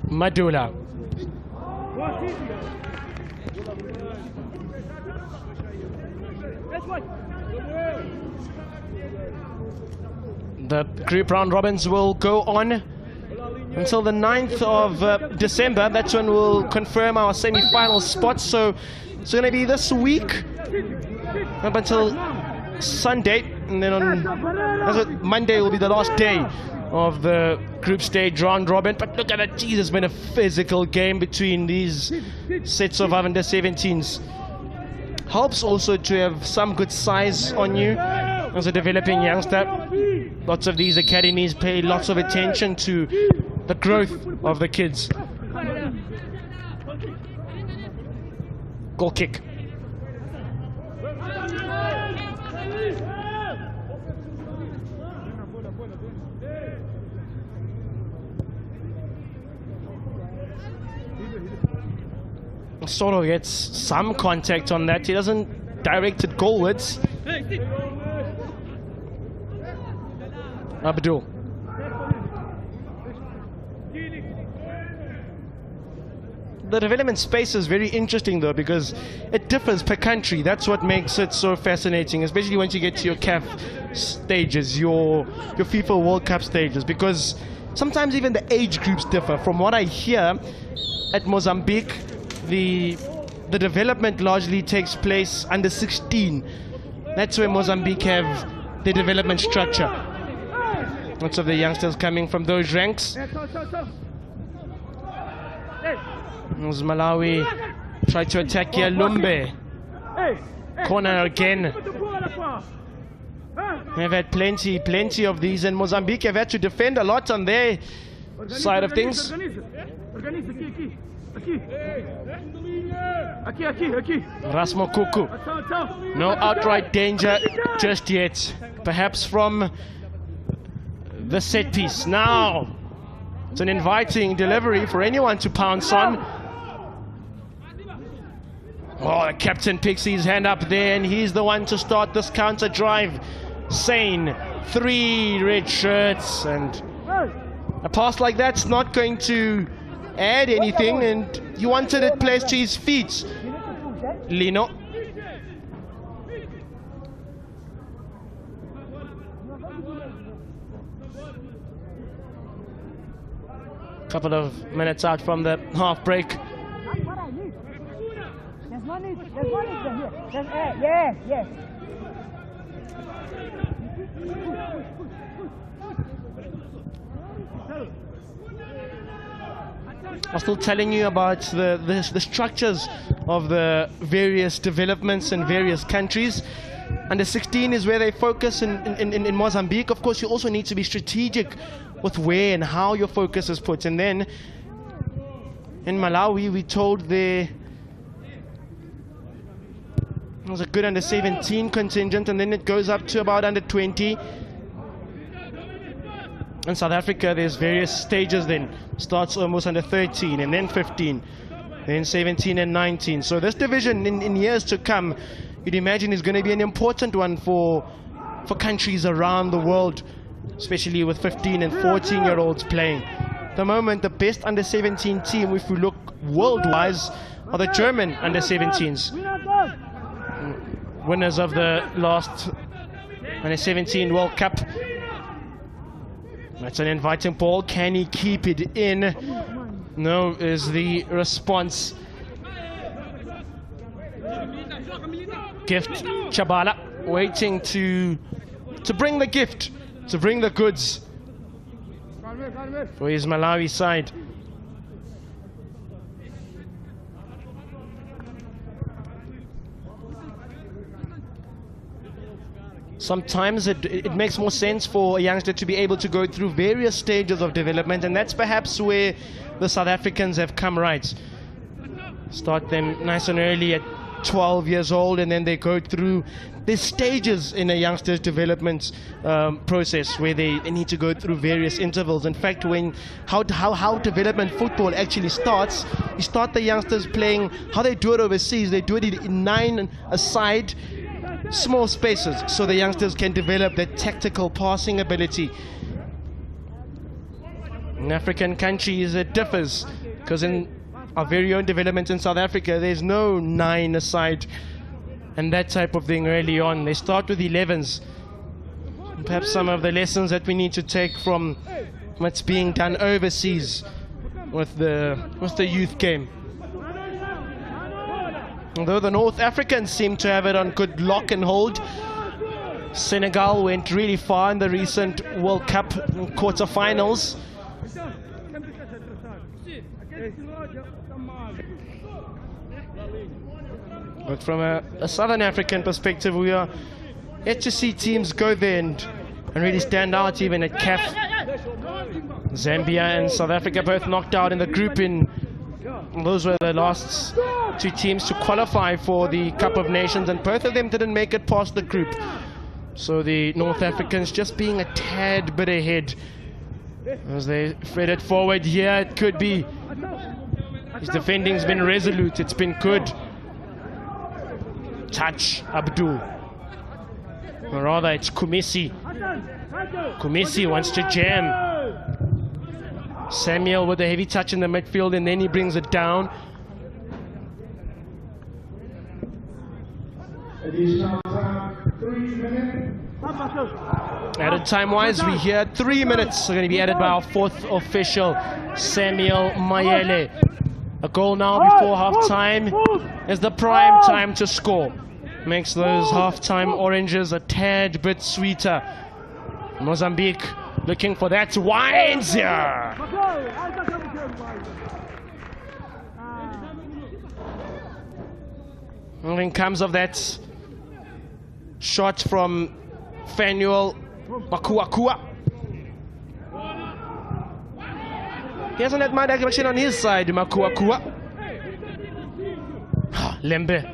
Madula. The group round robins will go on until the 9th of December. That's when we'll confirm our semi-final spots. So it's going to be this week up until Sunday, and then on Monday will be the last day of the group stage round robin. But look at it, geez, it's been a physical game between these sets of under 17s. Helps also to have some good size on you as a developing youngster. Lots of these academies pay lots of attention to the growth of the kids. Goal kick. Sort of gets some contact on that. He doesn't direct it goalwards. Abdul. The development space is very interesting though, because it differs per country. That's what makes it so fascinating, especially once you get to your CAF stages, your FIFA World Cup stages, because sometimes even the age groups differ. From what I hear, at Mozambique, the development largely takes place under 16. That's where Mozambique have the development structure. Lots of the youngsters coming from those ranks. As Malawi try to attack here, Lumbe. Corner again. They've had plenty of these, and Mozambique have had to defend a lot on their side of things. Rasmo Kuku. No outright danger just yet. Perhaps from the set piece. Now it's an inviting delivery for anyone to pounce on. Oh, the captain picks his hand up there, and he's the one to start this counter drive. Sane, 3 red shirts, and a pass like that's not going to add anything, and he wanted it placed to his feet. Lino. Couple of minutes out from the half break. Yes. I'm still telling you about the structures of the various developments in various countries. Under 16 is where they focus in Mozambique. Of course, you also need to be strategic with where and how your focus is put. And then in Malawi, we told there was a good under 17 contingent, and then it goes up to about under 20. In South Africa, there's various stages then. Starts almost under 13, and then 15, then 17 and 19. So this division in years to come, you'd imagine, is going to be an important one for countries around the world, especially with 15 and 14-year-olds playing. At the moment, the best under 17 team, if we look world-wise, are the German under 17s. Winners of the last under 17 World Cup. That's an inviting ball. Can he keep it in? No, is the response. Gift Chabala waiting to bring the gift, to bring the goods for his Malawi side. Sometimes it makes more sense for a youngster to be able to go through various stages of development, and that's perhaps where the South Africans have come right. Start them nice and early at 12 years old, and then they go through the stages in a youngster's development process where they need to go through various intervals. In fact, how development football actually starts, you start the youngsters playing how they do it overseas. They do it in 9-a-side small spaces, so the youngsters can develop their tactical passing ability. In African countries it differs, because in our very own development in South Africa there's no 9-a-side and that type of thing early on. They start with 11s. Perhaps some of the lessons that we need to take from what's being done overseas with the youth game. Although the North Africans seem to have it on good lock and hold. Senegal went really far in the recent World Cup quarterfinals. But from a Southern African perspective, we are yet to see teams go there and really stand out, even at CAF. Zambia and South Africa both knocked out in the group those were the last two teams to qualify for the Cup of Nations, and both of them didn't make it past the group. So the North Africans just being a tad bit ahead as they fed it forward here. It could be. His defending's been resolute. It's been good. Touch Abdul. Or rather, it's Kumisi. Kumisi wants to jam. Samuel with a heavy touch in the midfield, and then he brings it down. Additional time, 3 minutes. Added time-wise, we hear 3 minutes are going to be added by our fourth official, Samuel Mayele. A goal now before half-time is the prime time to score. Makes those half-time oranges a tad bit sweeter. Mozambique looking for that. Winds here. Nothing comes of that shot from Fanuel Makuakua. He hasn't had much action on his side, Makuakua. Lembe.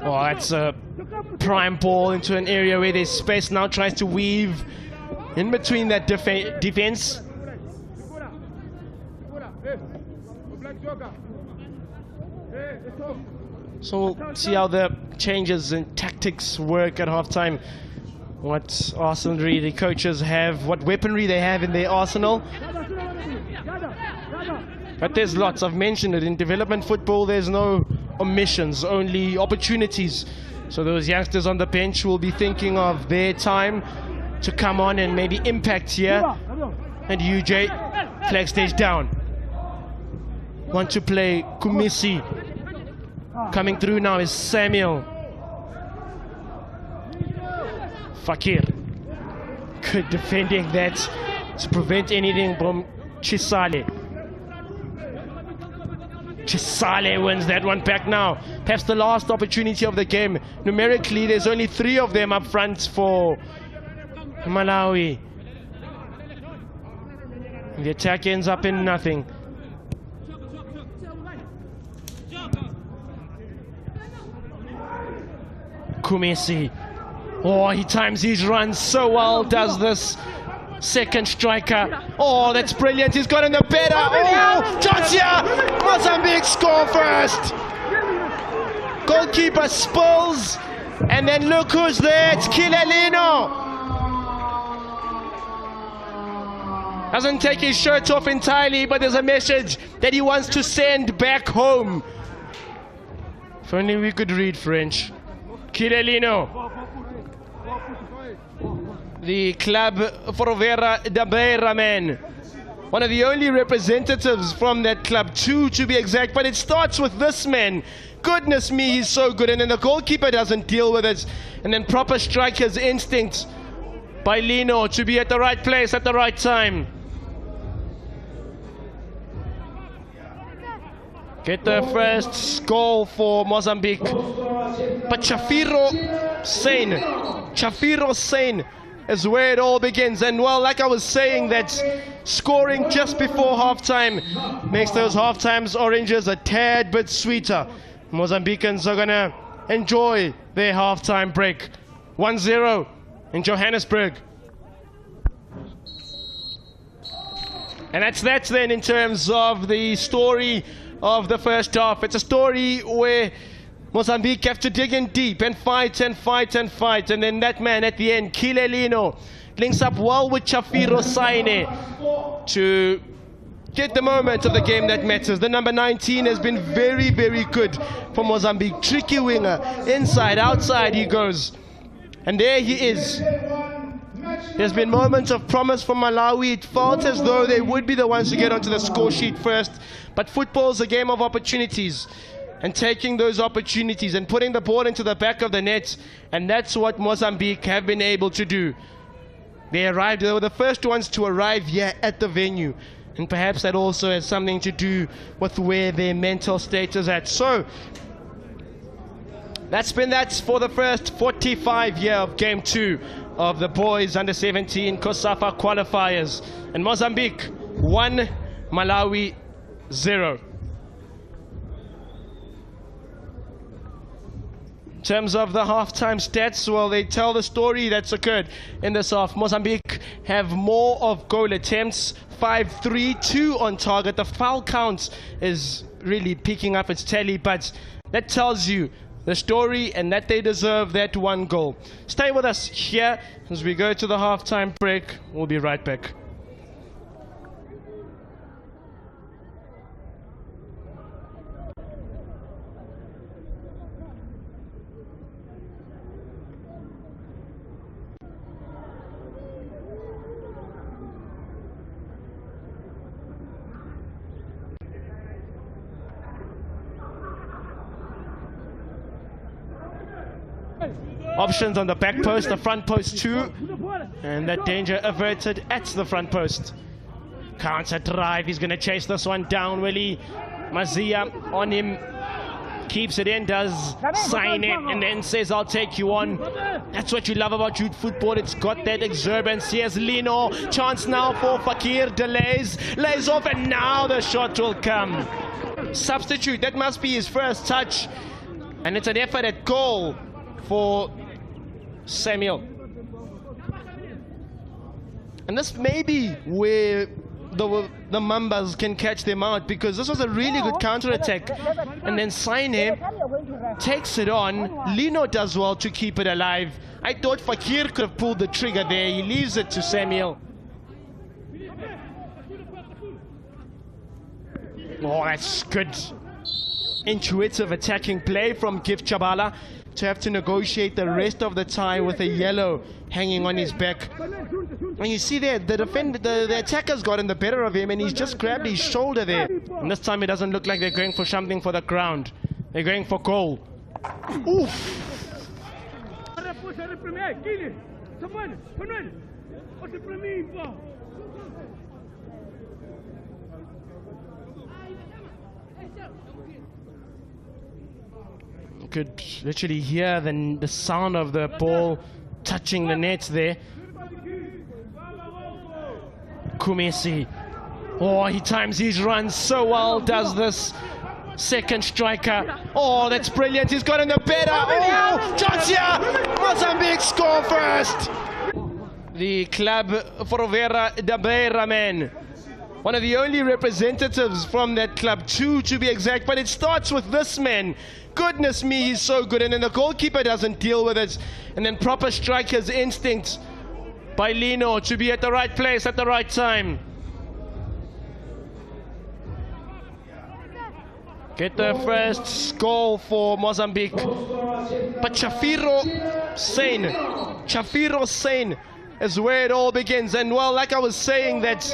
Oh, that's a prime ball into an area where there's space. Now tries to weave in between that defense. So we'll see how the changes in tactics work at halftime. What arsenal the coaches have, what weaponry they have in their arsenal. But there's lots. I've mentioned it. In development football, there's no omissions, only opportunities. So those youngsters on the bench will be thinking of their time to come on and maybe impact here. And UJ, flag stage down. Want to play Kumisi. Coming through now is Samuel. Fakir. Good defending that to prevent anything from Chisale. Chisale wins that one back now. Perhaps the last opportunity of the game. Numerically, there's only 3 of them up front for Malawi. The attack ends up in nothing. Kumesi. Oh, he times his runs so well, does this second striker. Oh, that's brilliant. He's got in the better. Oh, Josia! Mozambique score first. Goalkeeper spills. And then look who's there. It's Kilelino. Doesn't take his shirt off entirely, but there's a message that he wants to send back home. If only we could read French. Kilelino. The Club Ferrovera da Beira man. One of the only representatives from that club, 2 to be exact, but it starts with this man. Goodness me, he's so good. And then the goalkeeper doesn't deal with it. And then proper striker's instinct by Lino to be at the right place at the right time. Get the first goal for Mozambique. But Chafiro Sane is where it all begins. And well, like I was saying, that scoring just before halftime makes those halftimes oranges a tad bit sweeter. Mozambicans are gonna enjoy their halftime break. 1-0 in Johannesburg. And that's then in terms of the story of the first half. It's a story where Mozambique have to dig in deep and fight and fight and fight. And then that man at the end, Kilelino, links up well with Chafiro Saine to get the moment of the game that matters. The number 19 has been very, very good for Mozambique. Tricky winger, inside, outside he goes. And there he is. There's been moments of promise from Malawi. It felt as though they would be the ones to get onto the score sheet first. But football's a game of opportunities. And taking those opportunities and putting the ball into the back of the net. And that's what Mozambique have been able to do. They were the first ones to arrive here at the venue. And perhaps that also has something to do with where their mental state is at. So, that's been that for the first 45 year of Game 2 of the boys under 17 COSAFA qualifiers. And Mozambique 1, Malawi 0. In terms of the halftime stats, well, they tell the story that's occurred in this half. Mozambique have more of goal attempts, 5-3-2 on target. The foul count is really picking up its tally, but that tells you the story and that they deserve that one goal. Stay with us here as we go to the halftime break. We'll be right back. Options on the back post, the front post too, and that danger averted at the front post. Counter drive, he's going to chase this one down, Willie. Mazia on him, keeps it in, does sign it, and then says, I'll take you on. That's what you love about youth football, it's got that exuberance. Here's Lino, chance now for Fakir, lays off, and now the shot will come. Substitute, that must be his first touch, and it's an effort at goal for Samuel. And this may be where the Mambas can catch them out, because this was a really good counter-attack. And then Saine takes it on. Lino does well to keep it alive. I thought Fakir could have pulled the trigger there. He leaves it to Samuel. Oh, that's good. Intuitive attacking play from Gift Chabala to have to negotiate the rest of the time with a yellow hanging on his back. And you see there, the attacker's gotten the better of him, and he's just grabbed his shoulder there. And this time it doesn't look like they're going for something for the ground. They're going for goal. Oof! You could literally hear the sound of the ball touching the net there. Kumesi. Oh, he times his runs so well, does this second striker. Oh, that's brilliant. He's got in the better. Oh, Georgia! Mozambique score first. The Club Ferroviária da Beira men. One of the only representatives from that club, two to be exact, but it starts with this man. Goodness me, he's so good, and then the goalkeeper doesn't deal with it, and then proper striker's instinct by Lino to be at the right place at the right time. Get the first goal for Mozambique, but Chafiro Sane is where it all begins. And well, like I was saying, that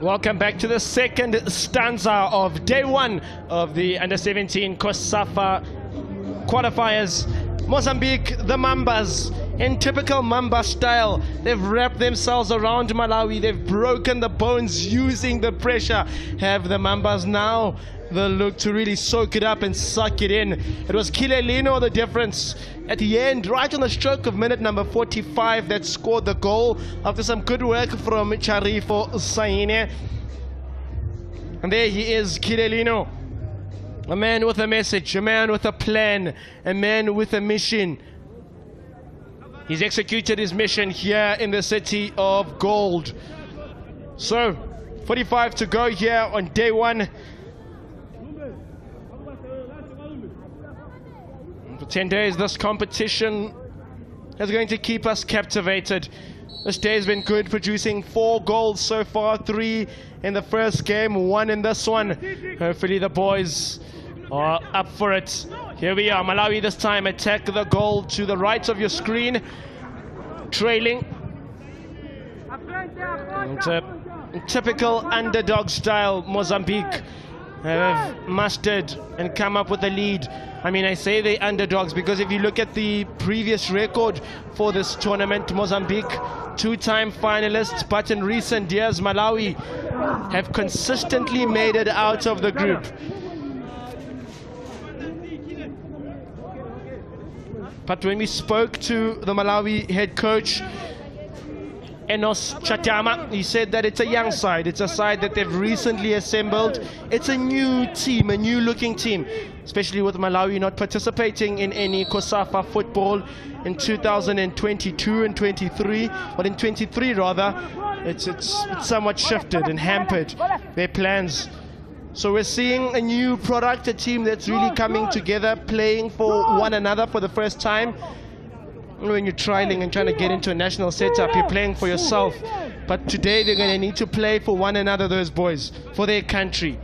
Welcome back to the second stanza of day one of the under-17 COSAFA qualifiers. Mozambique, the Mambas, in typical Mamba style, they've wrapped themselves around Malawi. They've broken the bones using the pressure. Have the Mambas now the look to really soak it up and suck it in? It was Kilelino the difference at the end, right on the stroke of minute number 45, that scored the goal after some good work from Charifo Saine. And there he is, Kilelino, a man with a message, a man with a plan, a man with a mission. He's executed his mission here in the city of gold. So 45 to go here on day one. For 10 days, this competition is going to keep us captivated. This day has been good, producing 4 goals so far, 3 in the first game, 1 in this one. Hopefully the boys are up for it. Here we are, Malawi this time attack the goal to the right of your screen, trailing. And, typical underdog style, Mozambique have mastered and come up with a lead. I mean, I say they're underdogs because if you look at the previous record for this tournament, Mozambique, 2-time finalists, but in recent years, Malawi have consistently made it out of the group. But when we spoke to the Malawi head coach, Enos Chatama, he said that it's a young side. It's a side that they've recently assembled. It's a new team, a new looking team, especially with Malawi not participating in any COSAFA football in 2022 and 23, but in 23 rather, it's somewhat shifted and hampered their plans. So we're seeing a new product, a team that's really coming together, playing for one another for the first time. When you're trialing and trying to get into a national setup, you're playing for yourself. But today they're going to need to play for one another, those boys, for their country.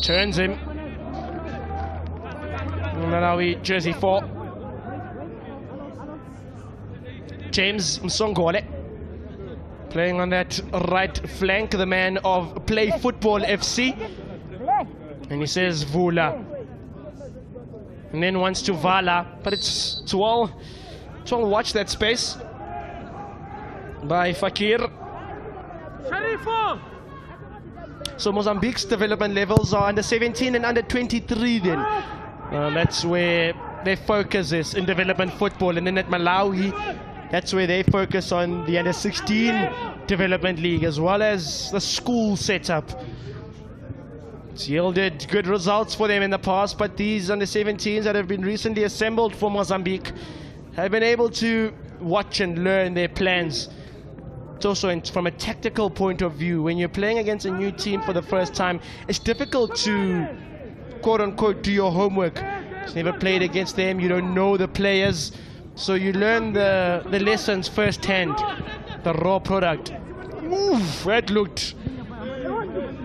Turns him. Malawi, jersey 4. James Msongole, playing on that right flank, the man of Play Football FC. And he says Vula. And then wants to Vala, but it's well watch that space by Fakir. So Mozambique's development levels are under 17 and under 23 then. That's where their focus is, in development football. And then at Malawi, that's where they focus on the under 16 development league as well as the school setup. It's yielded good results for them in the past, but these under 17s that have been recently assembled for Mozambique have been able to watch and learn their plans. It's also from a tactical point of view, when you're playing against a new team for the first time, it's difficult to quote-unquote do your homework. You've never played against them, you don't know the players, so you learn the lessons firsthand, the raw product. Oof, that looked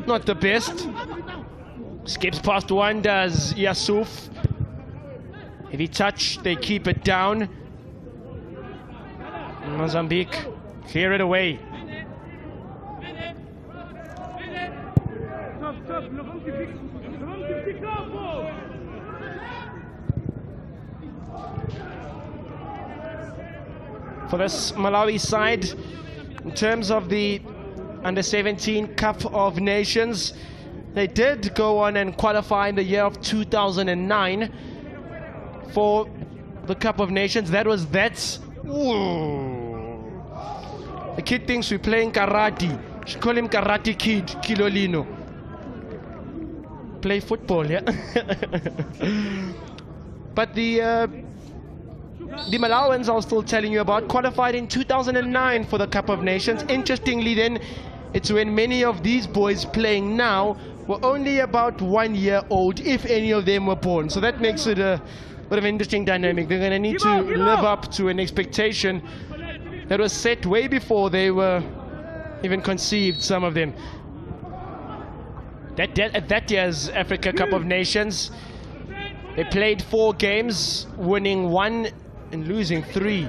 not the best. Skips past one, does Yasuf. Heavy touch, they keep it down. Mozambique clear it away. For this Malawi side, in terms of the under-17 Cup of Nations, they did go on and qualify in the year of 2009 for the Cup of Nations. The kid thinks we're playing karate. Should call him Karate Kid, Kilolino. Play football, yeah? But the Malawans I was still telling you about qualified in 2009 for the Cup of Nations. Interestingly then, it's when many of these boys playing now were only about 1 year old, if any of them were born. So that makes it a bit of an interesting dynamic. They're going to need to live up to an expectation that was set way before they were even conceived, some of them. At that year's Africa Cup of Nations, they played 4 games, winning 1 and losing 3.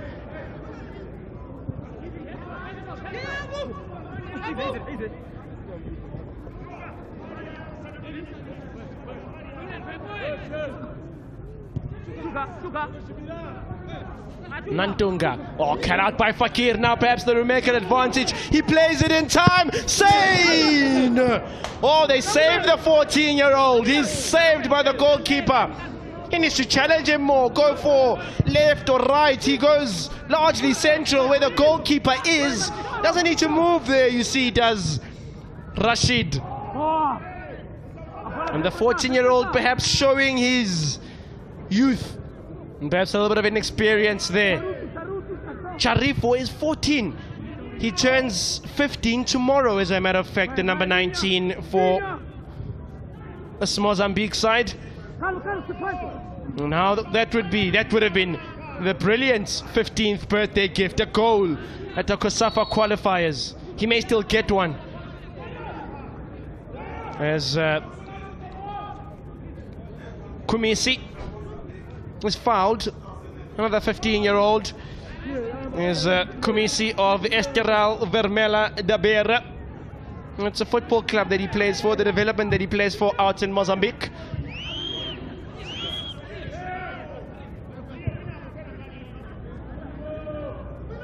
Nantunga. Oh, cut out by Fakir. Now perhaps the Rumeka advantage. He plays it in time. Sane! Oh, they saved the 14-year-old. He's saved by the goalkeeper. He needs to challenge him more. Go for left or right. He goes largely central where the goalkeeper is. Doesn't need to move there, you see, does Rashid. And the 14-year-old perhaps showing his youth. And perhaps a little bit of inexperience there. Charifo is 14. He turns 15 tomorrow, as a matter of fact, the number 19 for the Mozambique side. Now that would have been the brilliant 15th birthday gift, a goal at the COSAFA qualifiers. He may still get one. As Kumisi was fouled. Another 15-year-old is Kumisi of Esteral Vermela da Beira. It's a football club that he plays for, the development that he plays for out in Mozambique.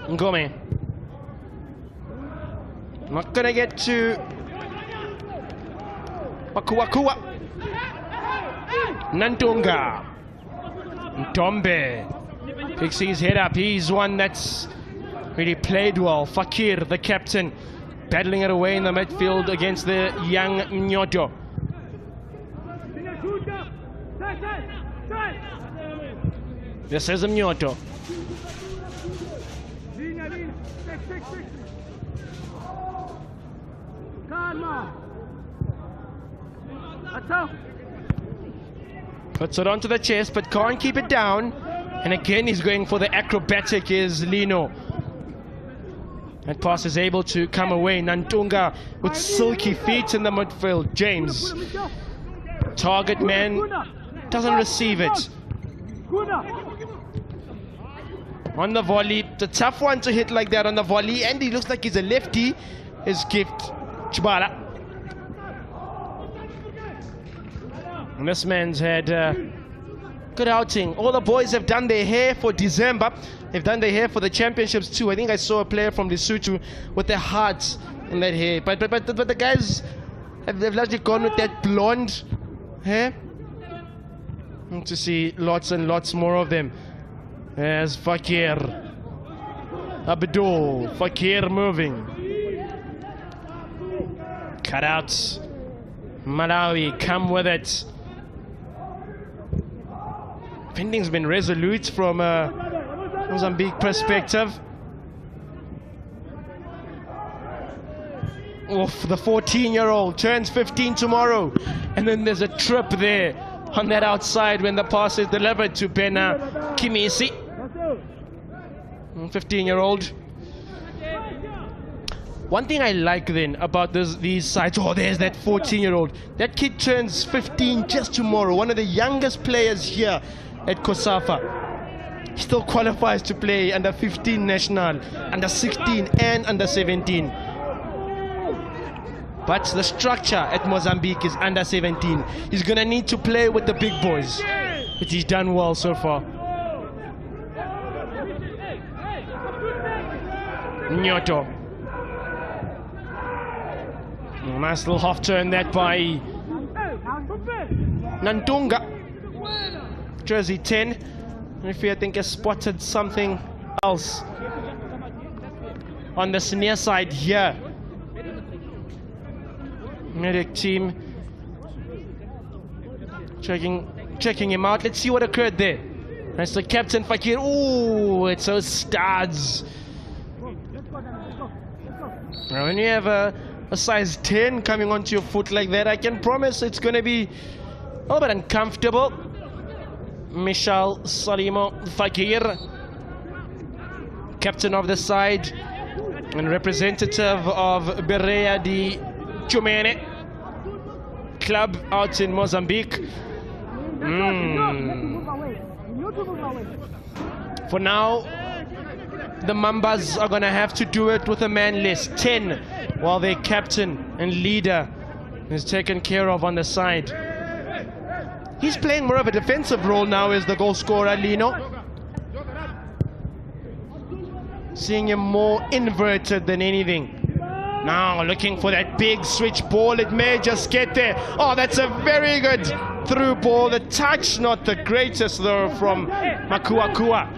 Ngome. Not gonna get to Wakuwakua. Nantunga. Ntombe picks his head up. He's one that's really played well. Fakir, the captain, battling it away in the midfield against the young Nyoto. This is Nyoto. Puts it onto the chest, but can't keep it down. And again, he's going for the acrobatic, is Lino. That pass is able to come away. Nantunga with silky feet in the midfield. James, target man, doesn't receive it. On the volley, it's a tough one to hit like that on the volley. And he looks like he's a lefty. His gift, Chibala. And this man's had good outing. All the boys have done their hair for December. They've done their hair for the championships too. I think I saw a player from Lesotho with their hearts in that hair. But the guys have largely gone with that blonde hair. And to see lots and lots more of them. As Fakir. Abdul. Fakir moving. Cut out. Malawi, come with it. Defending's been resolute from a Mozambique perspective. Oof, the 14-year-old turns 15 tomorrow. And then there's a trip there on that outside when the pass is delivered to Bena Kimisi. 15-year-old. One thing I like then about these sides, oh, there's that 14-year-old. That kid turns 15 just tomorrow. One of the youngest players here at COSAFA. He still qualifies to play under 15 national, under 16 and under 17. But the structure at Mozambique is under 17. He's going to need to play with the big boys. But he's done well so far. Nyoto. Nice little half turn that by Nandunga. Jersey 10. Referee, I think, has spotted something else on the near side here. Medic team checking him out. Let's see what occurred there. That's the captain Fakir. Ooh, it's so studs. Now when you have a size 10 coming onto your foot like that, I can promise it's going to be a little bit uncomfortable. Michel Salimo Fakir, captain of the side and representative of Berea di Chumene club out in Mozambique. For now, the Mambas are going to have to do it with a man less, 10, while their captain and leader is taken care of on the side. He's playing more of a defensive role now as the goal scorer, Lino. Seeing him more inverted than anything. Now looking for that big switch ball. It may just get there. Oh, that's a very good through ball. The touch not the greatest though from Makuakua.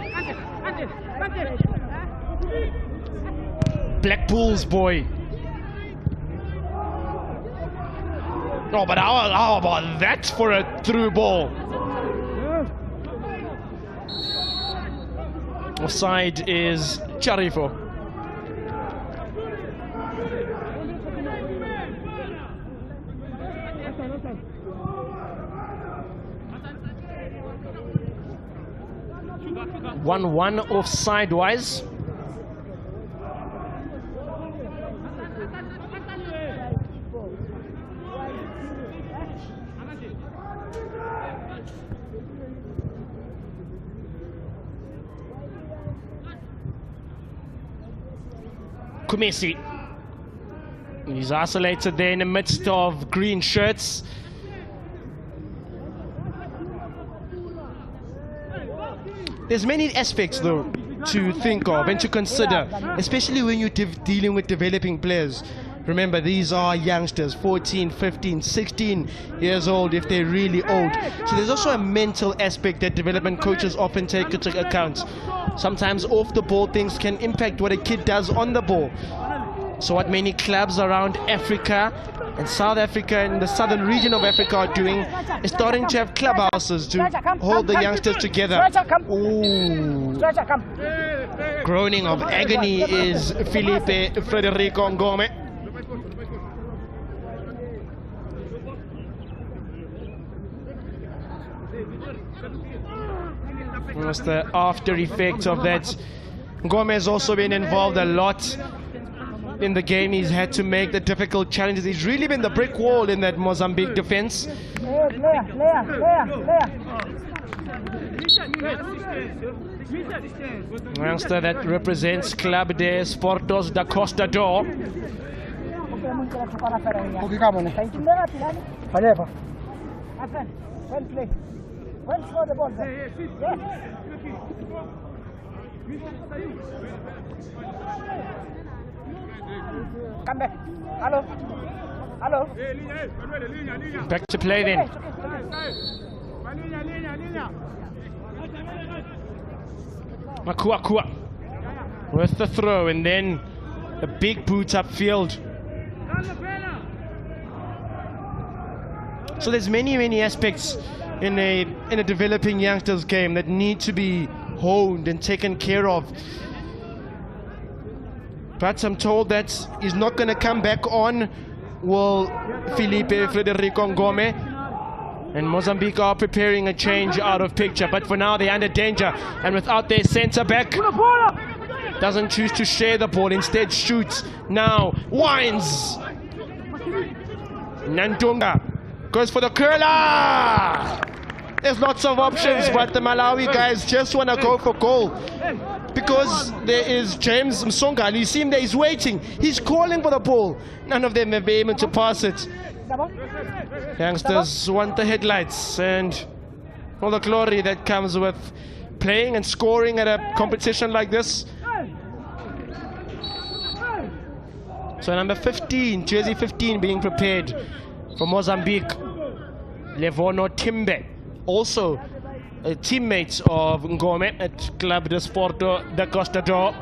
Blackpool's boy. Oh, but how about that for a through ball? Offside is Charifo. One offside wise. Kumesi. He's isolated there in the midst of green shirts. There's many aspects though to think of and to consider, especially when you're dealing with developing players. Remember, these are youngsters, 14, 15, 16 years old if they're really old. So there's also a mental aspect that development coaches often take into account. Sometimes off the ball things can impact what a kid does on the ball. So what many clubs around Africa and South Africa and the southern region of Africa are doing is starting to have clubhouses to hold the youngsters together. Ooh. Groaning of agony is Felipe Frederico Ngome. That's the after effect of that. Ngome has also been involved a lot in the game. He's had to make the difficult challenges. He's really been the brick wall in that Mozambique defense. Youngster that represents Club de Sportos da Costa do. Come back. Hello. Hello. Back to play then. Makuakua with the throw and then a big boot upfield. So there's many aspects in a developing youngsters game that need to be honed and taken care of. But I'm told that he's not going to come back on. Will Felipe Frederico Ngome and Mozambique are preparing a change out of picture. But for now they're under danger, and without their centre back, doesn't choose to share the ball, instead shoots. Now winds. Nandunga goes for the curler. There's lots of options, but the Malawi guys just want to go for goal. Because there is James Msongali. You see him there, he's waiting. He's calling for the ball. None of them have been able to pass it. Youngsters want the headlights and all the glory that comes with playing and scoring at a competition like this. So number 15, jersey 15 being prepared for Mozambique. Levono Timbe, also a teammate of Ngome at Club de Sporto da Costa do.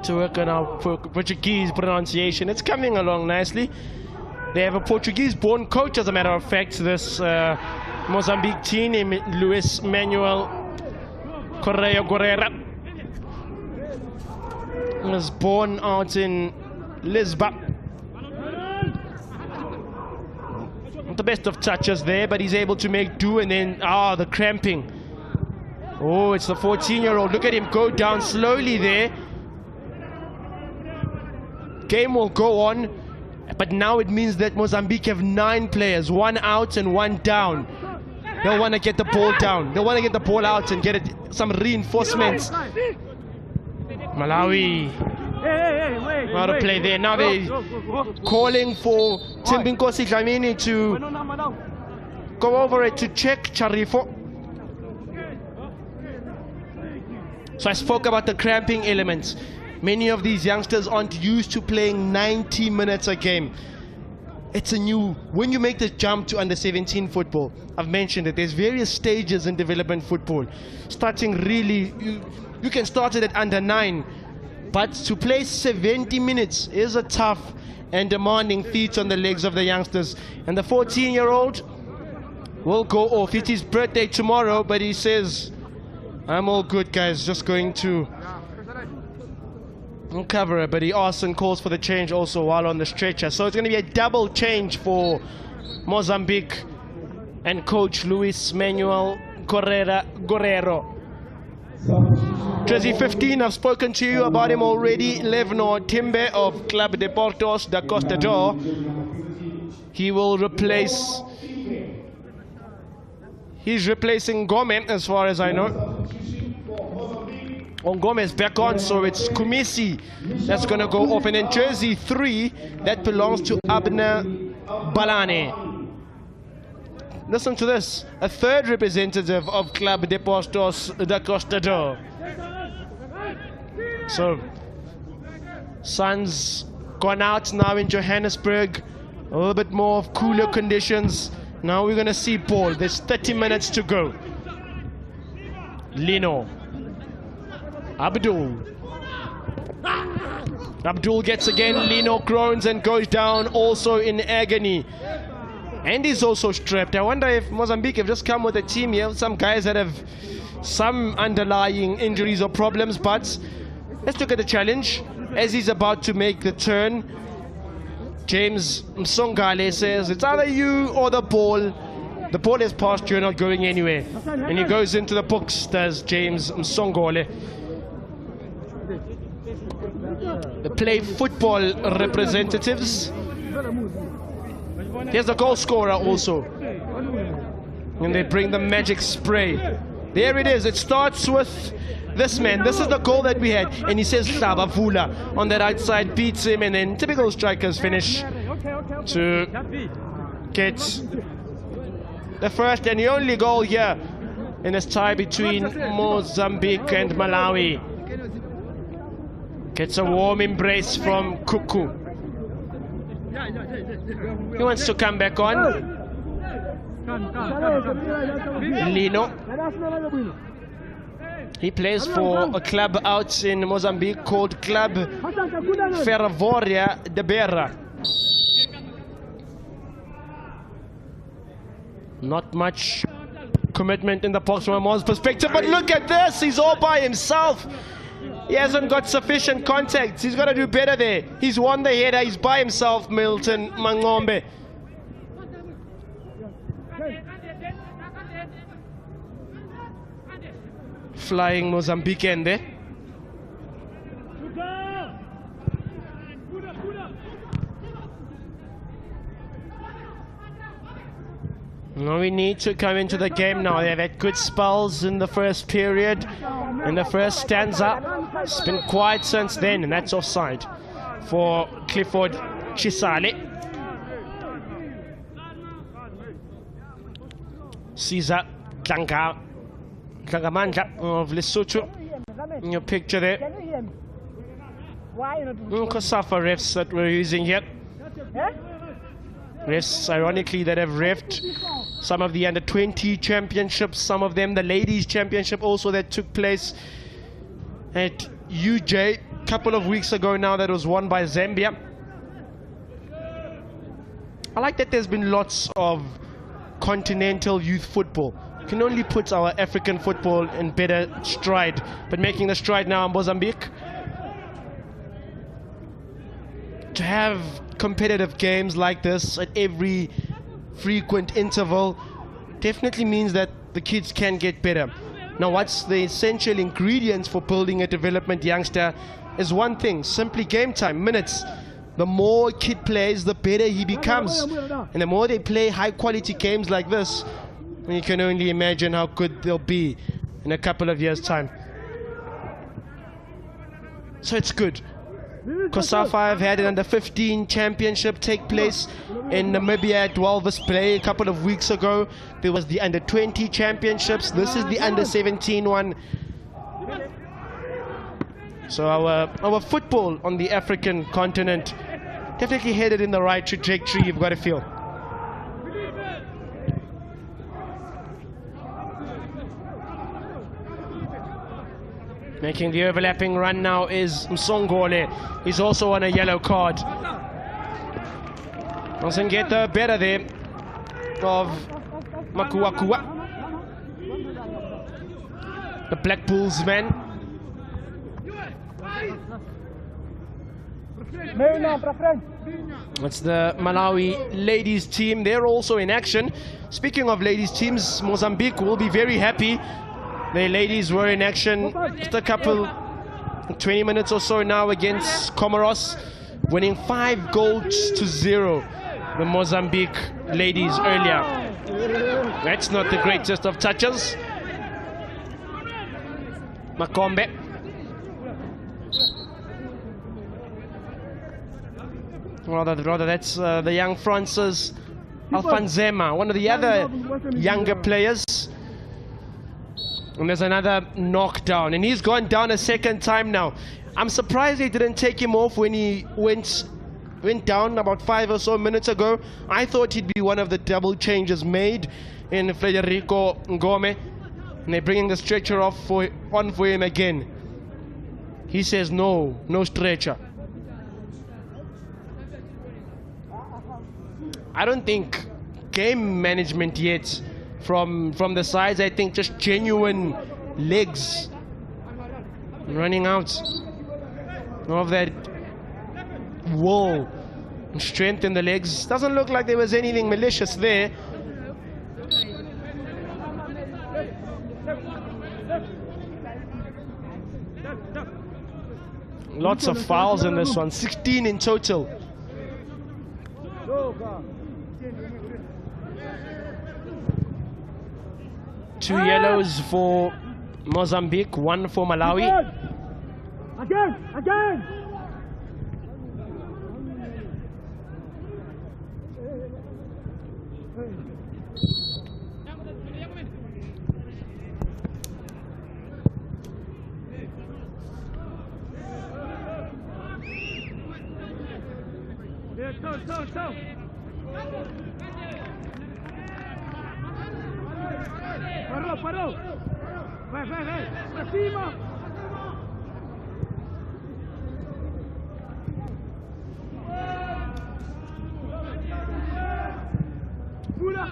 To work on our Portuguese pronunciation. It's coming along nicely. They have a Portuguese-born coach, as a matter of fact, this Mozambique team named Luis Manuel Correa. He was born out in Lisbon. Not the best of touches there, but he's able to make do, and then, the cramping. Oh, it's the 14-year-old. Look at him go down slowly there. Game will go on, but now it means that Mozambique have 9 players, 1 out and 1 down. They'll want to get the ball down. They'll want to get the ball out and get some reinforcements. Malawi, how to play there. Now they're calling for Timbinkosi Dlamini to go over it to check Charifo. So I spoke about the cramping elements. Many of these youngsters aren't used to playing 90 minutes a game. It's a new, when you make the jump to under 17 football, I've mentioned it, there's various stages in development football. Starting really, you can start it at under 9, but to play 70 minutes is a tough and demanding feat on the legs of the youngsters. And the 14-year-old will go off. It's his birthday tomorrow, but he says, I'm all good, guys, just going to cover it. But he asks and calls for the change also while on the stretcher. So it's going to be a double change for Mozambique and coach Luis Manuel Guerrero. Jersey 15, I've spoken to you about him already. Levno Timbe of Club Deportos da Costa do. He will replace, he's replacing Gome as far as I know. Gomez back on, so it's Kumisi that's going to go off. And then jersey 3, that belongs to Abner Balane. Listen to this, a third representative of Club Deportos da Costa do. So, sun's gone out now in Johannesburg, a little bit more of cooler conditions. Now we're going to see ball. There's 30 minutes to go. Lino. Abdul gets again. Lino groans and goes down also in agony. And he's also strapped. I wonder if Mozambique have just come with a team here, some guys that have some underlying injuries or problems. But let's look at the challenge. As he's about to make the turn, James Msongale says, it's either you or the ball. The ball is past you, not going anywhere. And he goes into the books, does James Msongale. The play football representatives. Here's the goal scorer also. And they bring the magic spray. There it is. It starts with this man. This is the goal that we had. And he says Sabavula on that outside beats him. And then typical strikers finish to get the first and the only goal here in this tie between Mozambique and Malawi. Gets a warm embrace from Kuku. He wants to come back on. Lino. He plays for a club out in Mozambique called Club Ferroviaria de Beira. Not much commitment in the box from a Moz perspective, but look at this, he's all by himself. He hasn't got sufficient contact. He's got to do better there. He's won the header. He's by himself, Milton Mangombe. Flying Mozambican there. Well, we need to come into the game now. They've had good spells in the first period, in the first stanza. It's been quiet since then, and that's offside for Clifford Chisale. Caesar Tlangamandla of Lesotho in your picture there. COSAFA refs that we're using here. Refs, ironically, that have refed some of the under-20 championships, some of them the ladies championship also that took place at UJ a couple of weeks ago now, that was won by Zambia. I like that there's been lots of continental youth football. You can only put our African football in better stride, but making the stride now in Mozambique. To have competitive games like this at every frequent interval definitely means that the kids can get better. Now, what's the essential ingredients for building a development youngster is one thing, simply game time, minutes. The more a kid plays, the better he becomes. And the more they play high quality games like this, you can only imagine how good they'll be in a couple of years' time. So it's good. COSAFA have had an under-15 championship take place in Namibia at Walvis Bay a couple of weeks ago. There was the under-20 championships. This is the under-17 one. So our football on the African continent definitely headed in the right trajectory, you've got to feel. Making the overlapping run now is Msongole. He's also on a yellow card. Doesn't get the better there of Makuakua, the Black Bulls man. That's the Malawi ladies team. They're also in action. Speaking of ladies teams, Mozambique will be very happy. The ladies were in action just a couple, 20 minutes or so now against Comoros, winning 5-0 the Mozambique ladies earlier. That's not the greatest of touches. Makombe. Rather that's the young Francis Alfanzema, one of the other younger players. And there's another knockdown, and he's gone down a second time now. I'm surprised they didn't take him off when he went down about 5 or so minutes ago. I thought he'd be one of the double changes made in Federico Ngome, and they're bringing the stretcher on for him again. He says no stretcher. I don't think game management yet from the sides. I think just genuine legs running out of that will and strength in the legs. Doesn't look like there was anything malicious there. Lots of fouls in this one, 16 in total. Two yellows for Mozambique, one for Malawi. Again! Parou! Vai, pra cima!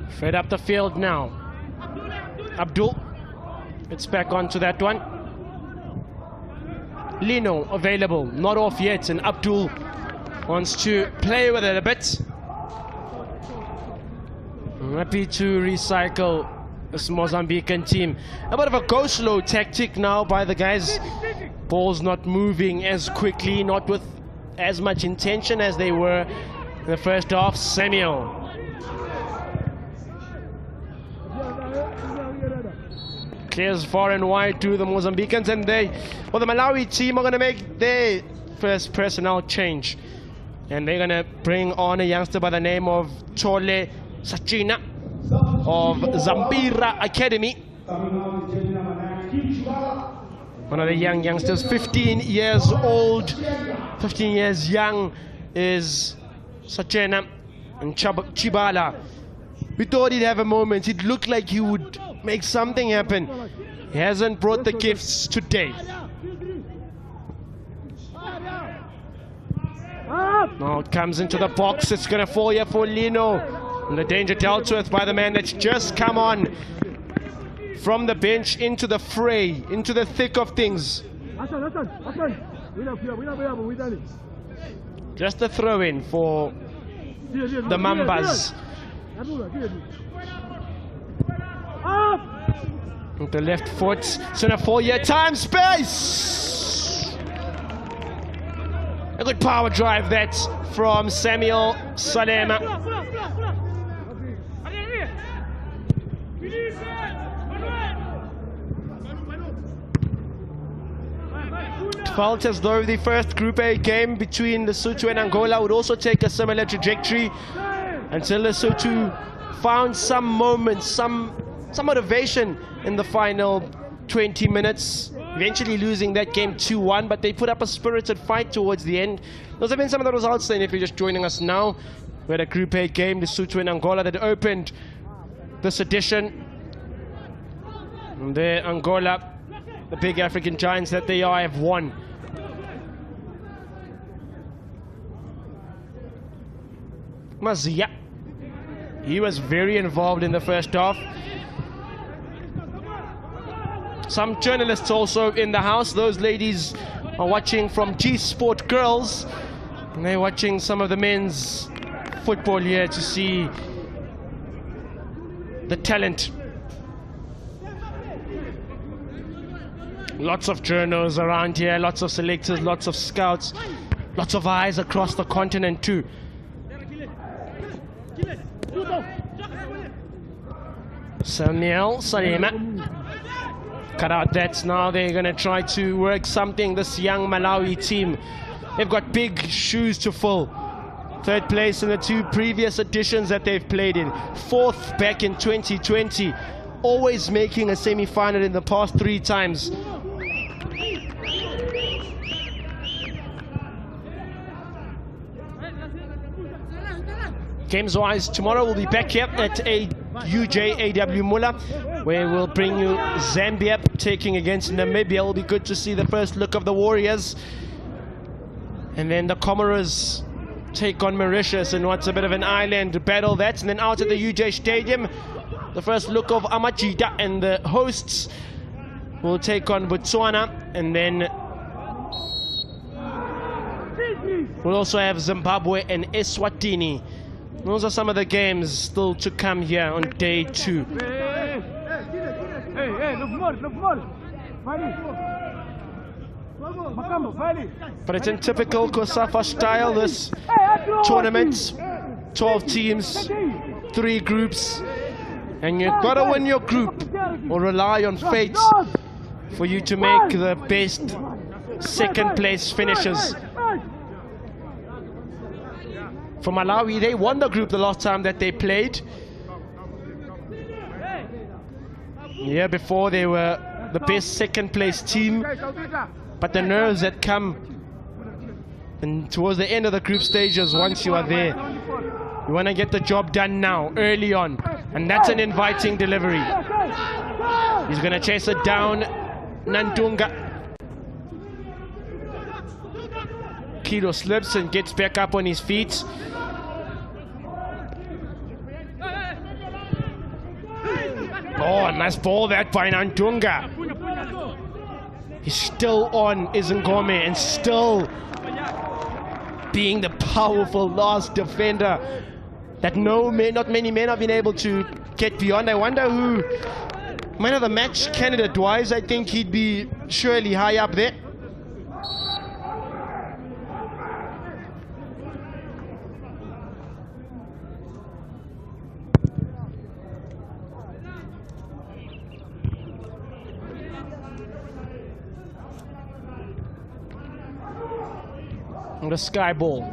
Fed up the field now. Abdul, it's back onto that one. Lino available, not off yet, and Abdul wants to play with it a bit. Happy to recycle this Mozambican team. A bit of a go-slow tactic now by the guys. Ball's not moving as quickly, not with as much intention as they were in the first half. Samuel. Clears far and wide to the Mozambicans, and the Malawi team are going to make their first personnel change. And they're going to bring on a youngster by the name of Chole Sachina of Zambira Academy. One of the young youngsters, 15 years old, 15 years young is Sachena and Chibala. We thought he'd have a moment. It looked like he would make something happen. He hasn't brought the gifts today. Now it comes into the box. It's going to fall here for Lino. And the danger dealt with by the man that's just come on from the bench into the fray, into the thick of things. Just a throw-in for the Mambas. With the left foot, it's gonna fall here. Time, space! A good power drive that from Samuel Salema. Felt as though the first Group A game between Lesotho and Angola would also take a similar trajectory until Lesotho found some moments, some motivation in the final 20 minutes, eventually losing that game 2-1, but they put up a spirited fight towards the end. Those have been some of the results then, if you're just joining us now. We had a Group A game, Lesotho and Angola, that opened this edition. And there, Angola, the big African giants that they are, have won. Mazia, he was very involved in the first half. Some journalists also in the house. Those ladies are watching from G Sport Girls, and they're watching some of the men's football here to see the talent. Lots of journals around here, lots of selectors, lots of scouts, lots of eyes across the continent too. Samuel Salema cut out that. Now they're going to try to work something, this young Malawi team. They've got big shoes to fill. Third place in the two previous editions that they've played in. Fourth back in 2020. Always making a semi-final in the past 3 times. Games-wise, tomorrow we'll be back here at UJAW Muller, where we'll bring you Zambia taking against Namibia. It'll be good to see the first look of the Warriors. And then the Comoros take on Mauritius in what's a bit of an island battle. That's, and then out at the UJ Stadium, the first look of Amachita, and the hosts will take on Botswana. And then we'll also have Zimbabwe and Eswatini. Those are some of the games still to come here on day 2. But it's in typical COSAFA style, this tournament. 12 teams, 3 groups. And you've got to win your group or rely on fate for you to make the best second place finishes. For Malawi, they won the group the last time that they played. The year before, they were the best second place team. But the nerves that come and towards the end of the group stages, once you are there, you want to get the job done now, early on. And that's an inviting delivery. He's going to chase it down. Nandunga. Kilo slips and gets back up on his feet. Oh, nice ball that by Nandunga. He's still on Izengome and still being the powerful last defender that not many men have been able to get beyond. I wonder who, man of the match candidate-wise, I think he'd be surely high up there. The sky ball.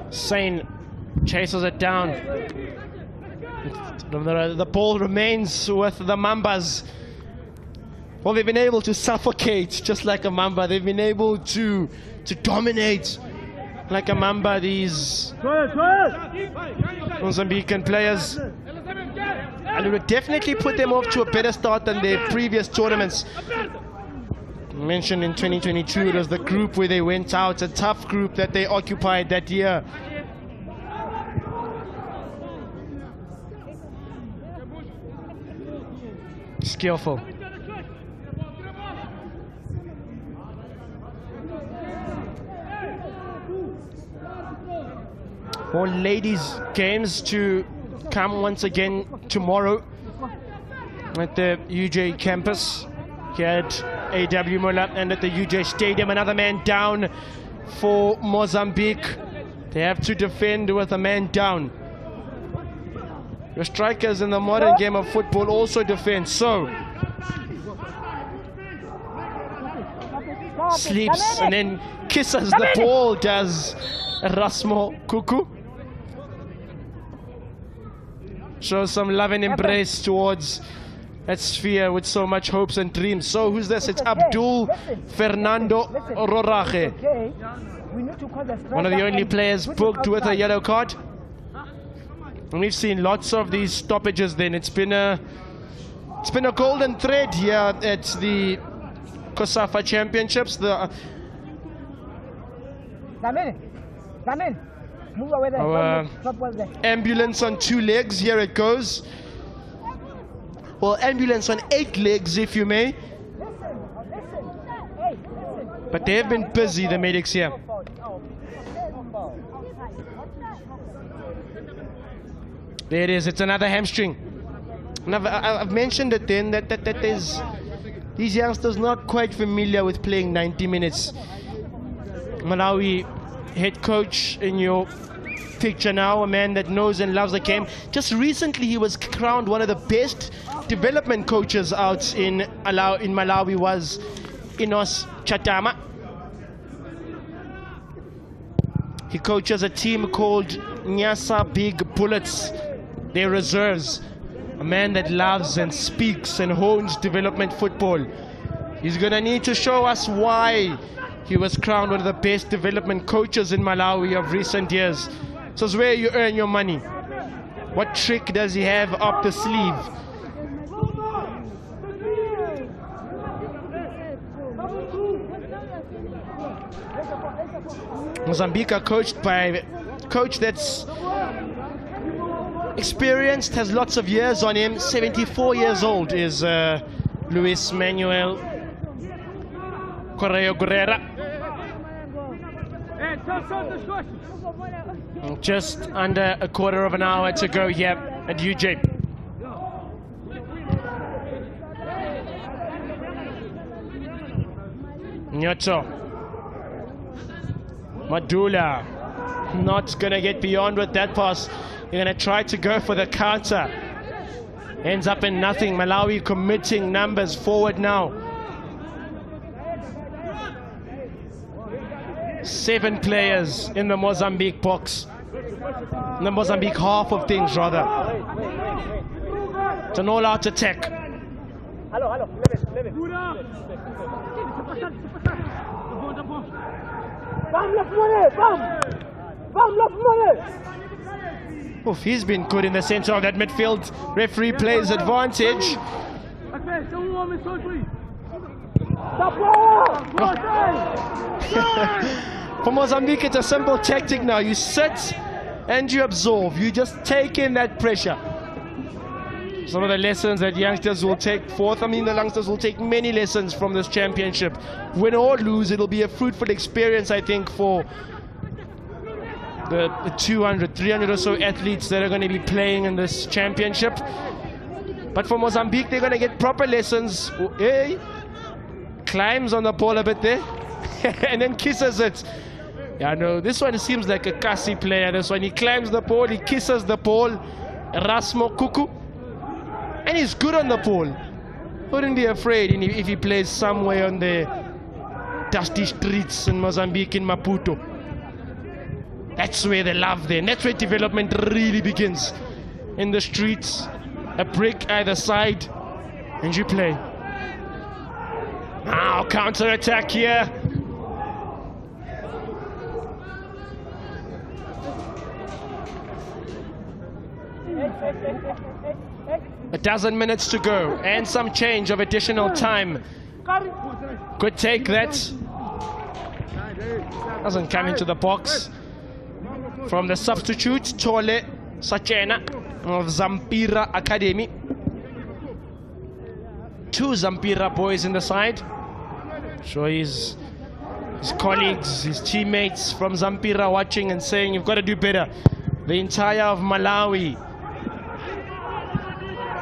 Sane chases it down. The ball remains with the Mambas. Well, they've been able to suffocate just like a Mamba. They've been able to dominate like a Mamba, these Mozambican players. And it would definitely put them off to a better start than their previous tournaments. I mentioned in 2022 it was the group where they went out, a tough group that they occupied that year. Skillful. More ladies games to come once again tomorrow at the UJ campus here at AW Mola and at the UJ Stadium. Another man down for Mozambique. They have to defend with a man down. Your strikers in the modern game of football also defend. So sleeps and then kisses the ball, does Rasmo Kuku. Shows some love and embrace towards that sphere with so much hopes and dreams. So who's this? It's Abdul Fernando Roraje. One of the only players booked with a yellow card. And we've seen lots of these stoppages then. It's been a golden thread here at the COSAFA Championships. The our ambulance on 2 legs, here it goes. Well, ambulance on 8 legs, if you may. But they have been busy, the medics here. There it is, it's another hamstring. And I've mentioned it then that there's these youngsters not quite familiar with playing 90 minutes. Malawi head coach in your picture now, a man that knows and loves the game. Just recently he was crowned one of the best development coaches out in Malawi, was Inos Chatama. He coaches a team called Nyasa Big Bullets. They're reserves. A man that loves and speaks and hones development football. He's gonna need to show us why he was crowned one of the best development coaches in Malawi of recent years. So it's where you earn your money. What trick does he have up the sleeve? Mozambique are coached by a coach that's experienced, has lots of years on him. 74 years old is Luis Manuel Correo Guerrera. Just under a quarter of an hour to go here at UJ. Nyoto. Madula. Not gonna get beyond with that pass. They're gonna try to go for the counter. Ends up in nothing. Malawi committing numbers forward now. 7 players in the Mozambique box. In the Mozambique half of things, rather. It's an all-out attack. Oof, he's been good in the center of that midfield. Referee plays advantage. For Mozambique, it's a simple tactic now. You sit and you absorb. You just take in that pressure. Some of the lessons that youngsters will take forth. I mean, the youngsters will take many lessons from this championship. Win or lose, it'll be a fruitful experience, I think, for the 200, 300 or so athletes that are going to be playing in this championship. But for Mozambique, they're going to get proper lessons. Hey, climbs on the ball a bit there and then kisses it. Yeah, no, this one seems like a Kasi player. This one, he climbs the ball, he kisses the ball. Rasmo Kuku. And he's good on the ball. Wouldn't be afraid if he plays somewhere on the dusty streets in Mozambique, in Maputo. That's where they love there. That's where development really begins. In the streets, a brick either side, and you play. Now counter-attack here. A dozen minutes to go and some change of additional time. Good take that. Doesn't come into the box. From the substitute, Tole Sachena of Zampira Academy. Two Zampira boys in the side. Sure, his colleagues, his teammates from Zampira watching and saying, you've got to do better. The entire of Malawi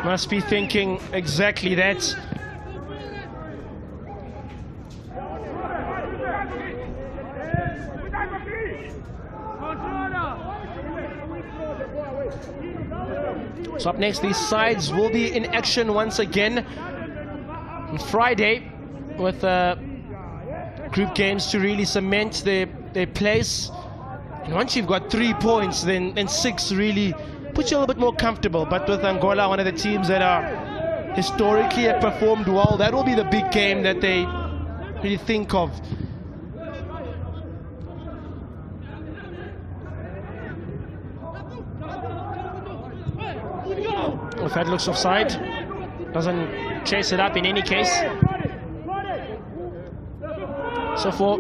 must be thinking exactly that. So up next, these sides will be in action once again on Friday with group games to really cement their place. And once you've got 3 points, then 6 really puts you a little bit more comfortable. But with Angola, one of the teams that are historically have performed well, that will be the big game that they really think of. If that looks offside, doesn't chase it up in any case. So for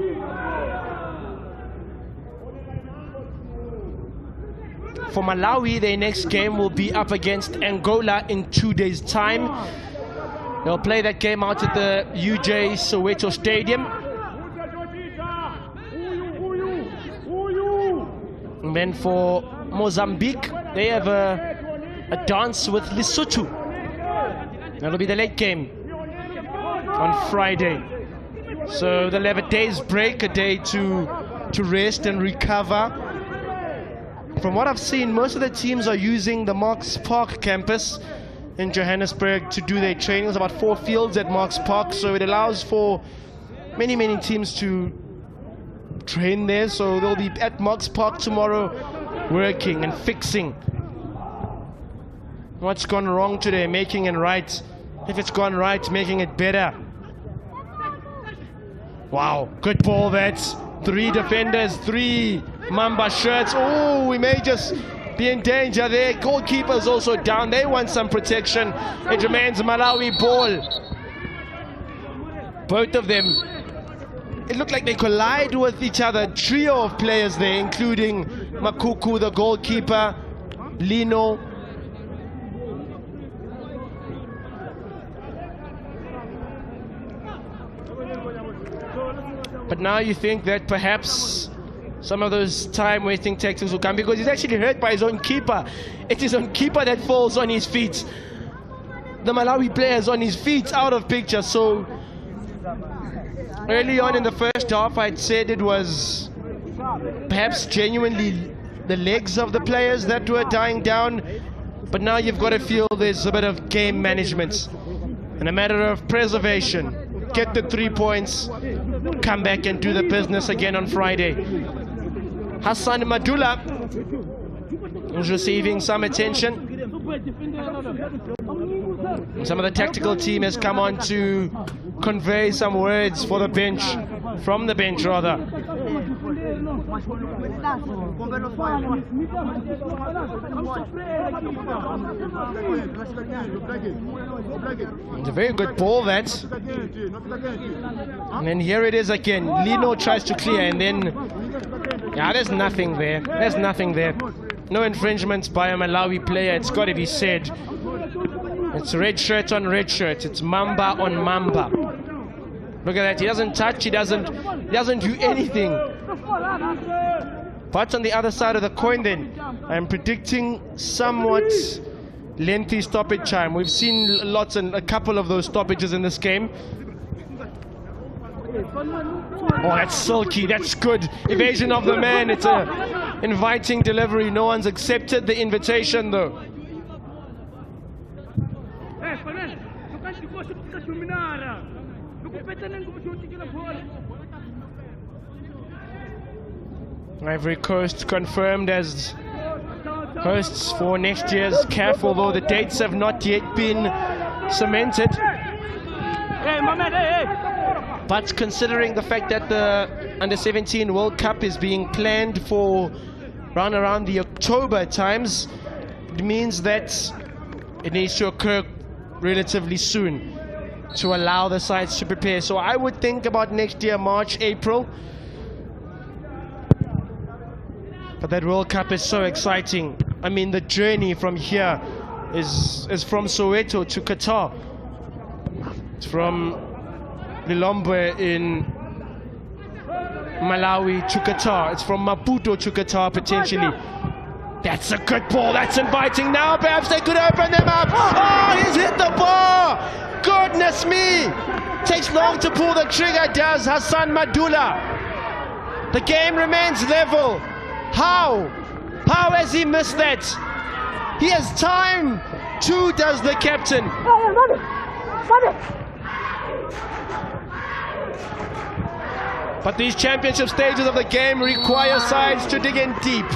Malawi, their next game will be up against Angola in 2 days' time. They'll play that game out at the UJ Soweto Stadium. And then for Mozambique, they have a dance with Lesotho. That'll be the late game on Friday. So they'll have a day's break, a day to rest and recover. From what I've seen, most of the teams are using the Marks Park campus in Johannesburg to do their training. There's about 4 fields at Marks Park, so it allows for many teams to train there. So they'll be at Marks Park tomorrow working and fixing what's gone wrong today, making it right. If it's gone right, making it better. Wow, good ball that. 3 defenders, 3 Mamba shirts. Oh, we may just be in danger there. Goalkeeper's also down. They want some protection. It remains Malawi ball. Both of them, it looked like they collide with each other. Trio of players there, including Makuku, the goalkeeper, Lino. But now you think that perhaps some of those time-wasting tactics will come, because he's actually hurt by his own keeper. It's his own keeper that falls on his feet. The Malawi player is on his feet, out of picture. So early on in the first half, I'd said it was perhaps genuinely the legs of the players that were dying down. But now you've got to feel there's a bit of game management and a matter of preservation. Get the 3 points, come back and do the business again on Friday. Hassan Madula is receiving some attention. Some of the tactical team has come on to convey some words for the bench, from the bench rather. It's a very good ball that. And then here it is again. Lino tries to clear and then, yeah, there's nothing there. There's nothing there. No infringements by a Malawi player, it's got to be said. It's red shirt on red shirt. It's Mamba on Mamba. Look at that. He doesn't touch. He doesn't do anything. But on the other side of the coin then, I'm predicting somewhat lengthy stoppage time. We've seen lots and a couple of those stoppages in this game. Oh, that's silky. That's good. Evasion of the man. It's a inviting delivery. No one's accepted the invitation though. Ivory Coast confirmed as hosts for next year's CAF, although the dates have not yet been cemented. But considering the fact that the Under-17 World Cup is being planned for around the October times, it means that it needs to occur relatively soon to allow the sides to prepare. So I would think about next year, March, April. But that World Cup is so exciting. I mean, the journey from here is from Soweto to Qatar. It's from Lilongwe in Malawi to Qatar. It's from Maputo to Qatar, potentially. That's a good ball. That's inviting now. Perhaps they could open them up. Oh, he's hit the bar. Goodness me. Takes long to pull the trigger, does Hassan Madula. The game remains level. How? How has he missed that? He has time. Too does the captain. But these championship stages of the game require sides to dig in deep.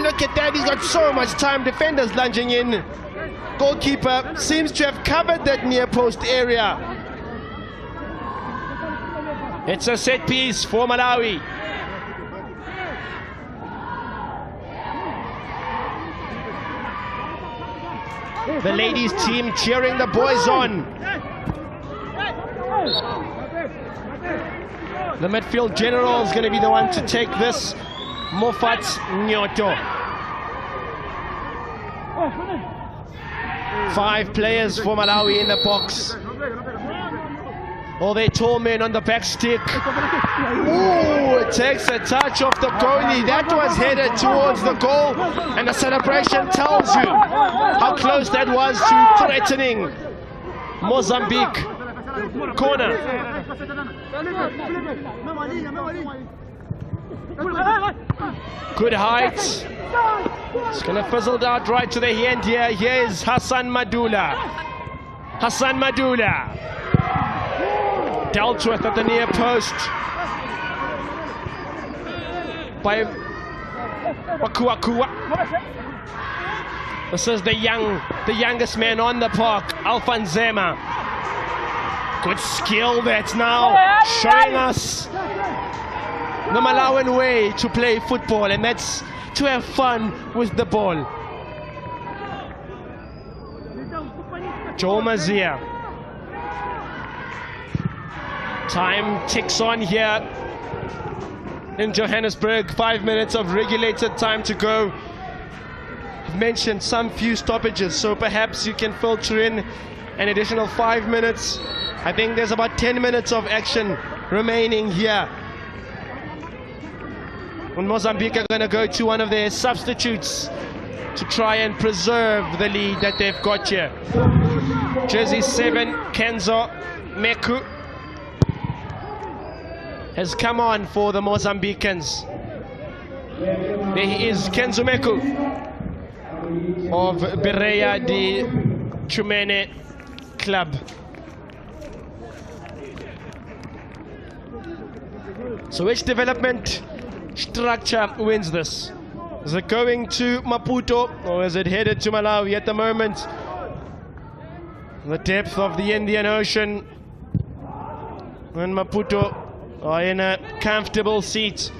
Look at that, he's got so much time. Defenders lunging in. Goalkeeper seems to have covered that near post area. It's a set piece for Malawi. The ladies team cheering the boys on. The midfield general is going to be the one to take this. Mofat Nyoto. 5 players for Malawi in the box. All their tall men on the back stick. Ooh, it takes a touch off the goalie. That was headed towards the goal, and the celebration tells you how close that was to threatening Mozambique. Corner. Good height. It's going to fizzle out right to the end here. Here's Hassan Madula. Hassan Madula. Dealt with at the near post by Wakuakua. This is the youngest man on the park, Alfanzema. Good skill that's now showing us the Malawian way to play football, and that's to have fun with the ball. Joel Mazia. Time ticks on here in Johannesburg. 5 minutes of regulated time to go. I've mentioned some few stoppages, so perhaps you can filter in an additional 5 minutes. I think there's about 10 minutes of action remaining here. And Mozambique are going to go to one of their substitutes to try and preserve the lead that they've got here. Jersey 7, Kenzo Meku, has come on for the Mozambicans. There he is, Kenzo Meku of Bereia de Chumene Club. So which development structure wins this? Is it going to Maputo or is it headed to Malawi at the moment? The depth of the Indian Ocean, and Maputo are in a comfortable seat.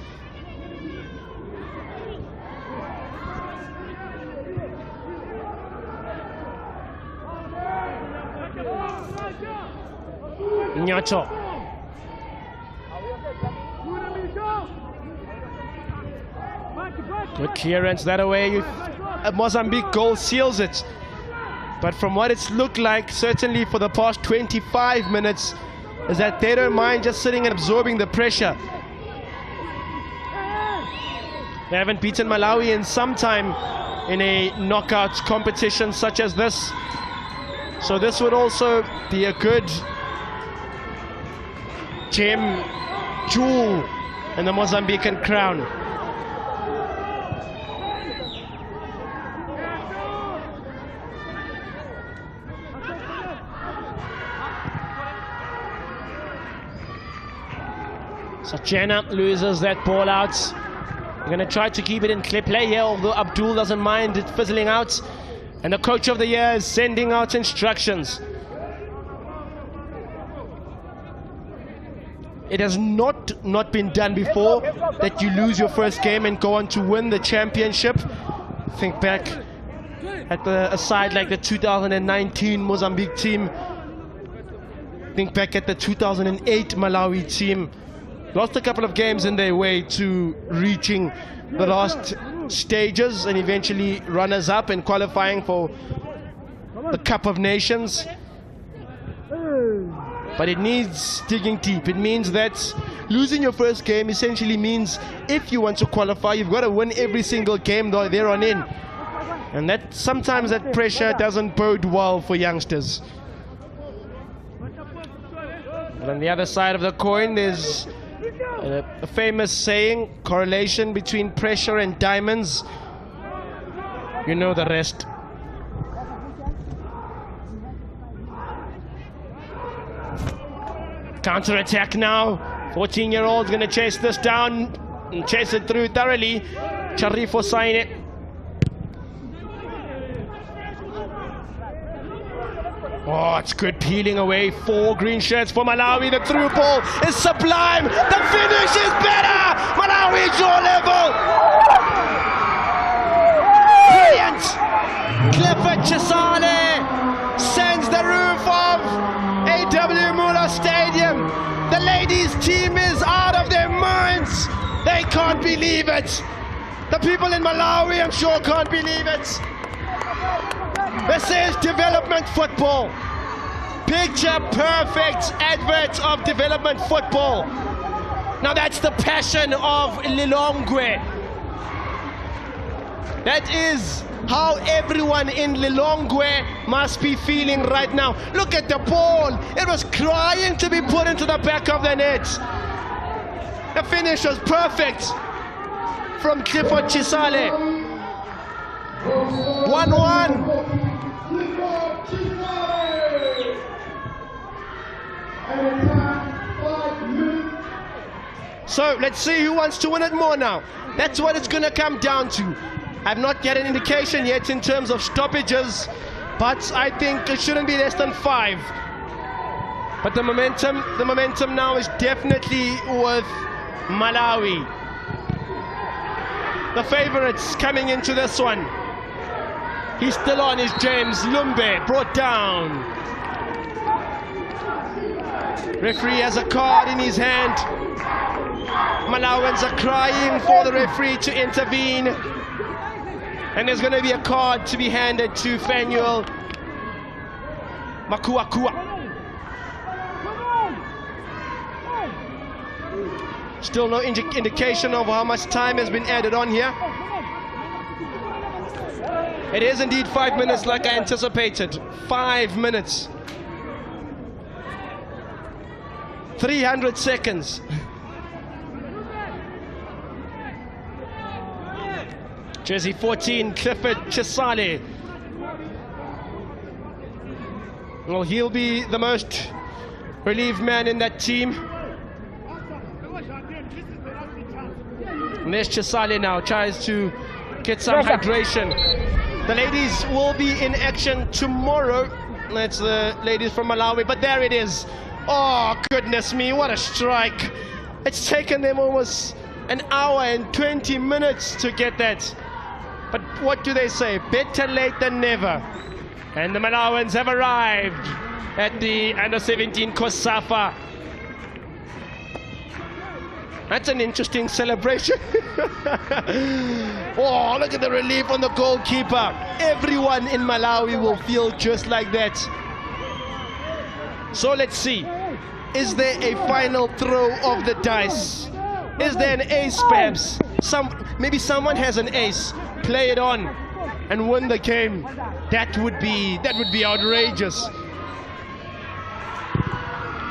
Nyoto. Good clearance that away. A Mozambique goal seals it. But from what it's looked like, certainly for the past 25 minutes, is that they don't mind just sitting and absorbing the pressure. They haven't beaten Malawi in some time in a knockout competition such as this. So this would also be a good gem, jewel in the Mozambican crown. Sachena loses that ball out. They're going to try to keep it in clear play here, although Abdul doesn't mind it fizzling out. And the coach of the year is sending out instructions. It has not been done before that you lose your first game and go on to win the championship. Think back at a side like the 2019 Mozambique team. Think back at the 2008 Malawi team. Lost a couple of games in their way to reaching the last stages and eventually runners-up and qualifying for the Cup of Nations. But it needs digging deep. It means that losing your first game essentially means if you want to qualify, you've got to win every single game there on in. And that sometimes that pressure doesn't bode well for youngsters. And on the other side of the coin, there's a famous saying, correlation between pressure and diamonds. You know the rest. Counter-attack now. 14-year-old's going to chase this down and chase it through thoroughly. Charifo Saine. Oh, it's good peeling away. 4 green shirts for Malawi. The through ball is sublime. The finish is better. Malawi draw level. Brilliant. Clifford Chisale sends the roof of AW Mula Stadium. The ladies' team is out of their minds. They can't believe it. The people in Malawi, I'm sure, can't believe it. This is development football. Picture perfect advert of development football. Now that's the passion of Lilongwe. That is how everyone in Lilongwe must be feeling right now. Look at the ball. It was crying to be put into the back of the net. The finish was perfect from Clifford Chisale. 1-1. So let's see who wants to win it more now. That's what it's going to come down to. I've not get an indication yet in terms of stoppages, but I think it shouldn't be less than 5. But the momentum now is definitely with Malawi. The favorites coming into this one. He's still on, is James Lumbe, brought down. Referee has a card in his hand. Malawans are crying for the referee to intervene. And there's going to be a card to be handed to Fanuel Makuakua. Still no indication of how much time has been added on here. It is indeed 5 minutes like I anticipated. 5 minutes. 300 seconds. Jersey 14, Clifford Chisale. Well, he'll be the most relieved man in that team. And there's Chisale now, tries to get some hydration. The ladies will be in action tomorrow. That's the ladies from Malawi, but there it is. Oh, goodness me, what a strike. It's taken them almost an hour and 20 minutes to get that. But what do they say? Better late than never. And the Malawans have arrived at the under-17 COSAFA. That's an interesting celebration. Oh, look at the relief on the goalkeeper. Everyone in Malawi will feel just like that. So let's see. Is there a final throw of the dice? Is there an ace, perhaps? Maybe someone has an ace. Play it on and win the game. That would be outrageous.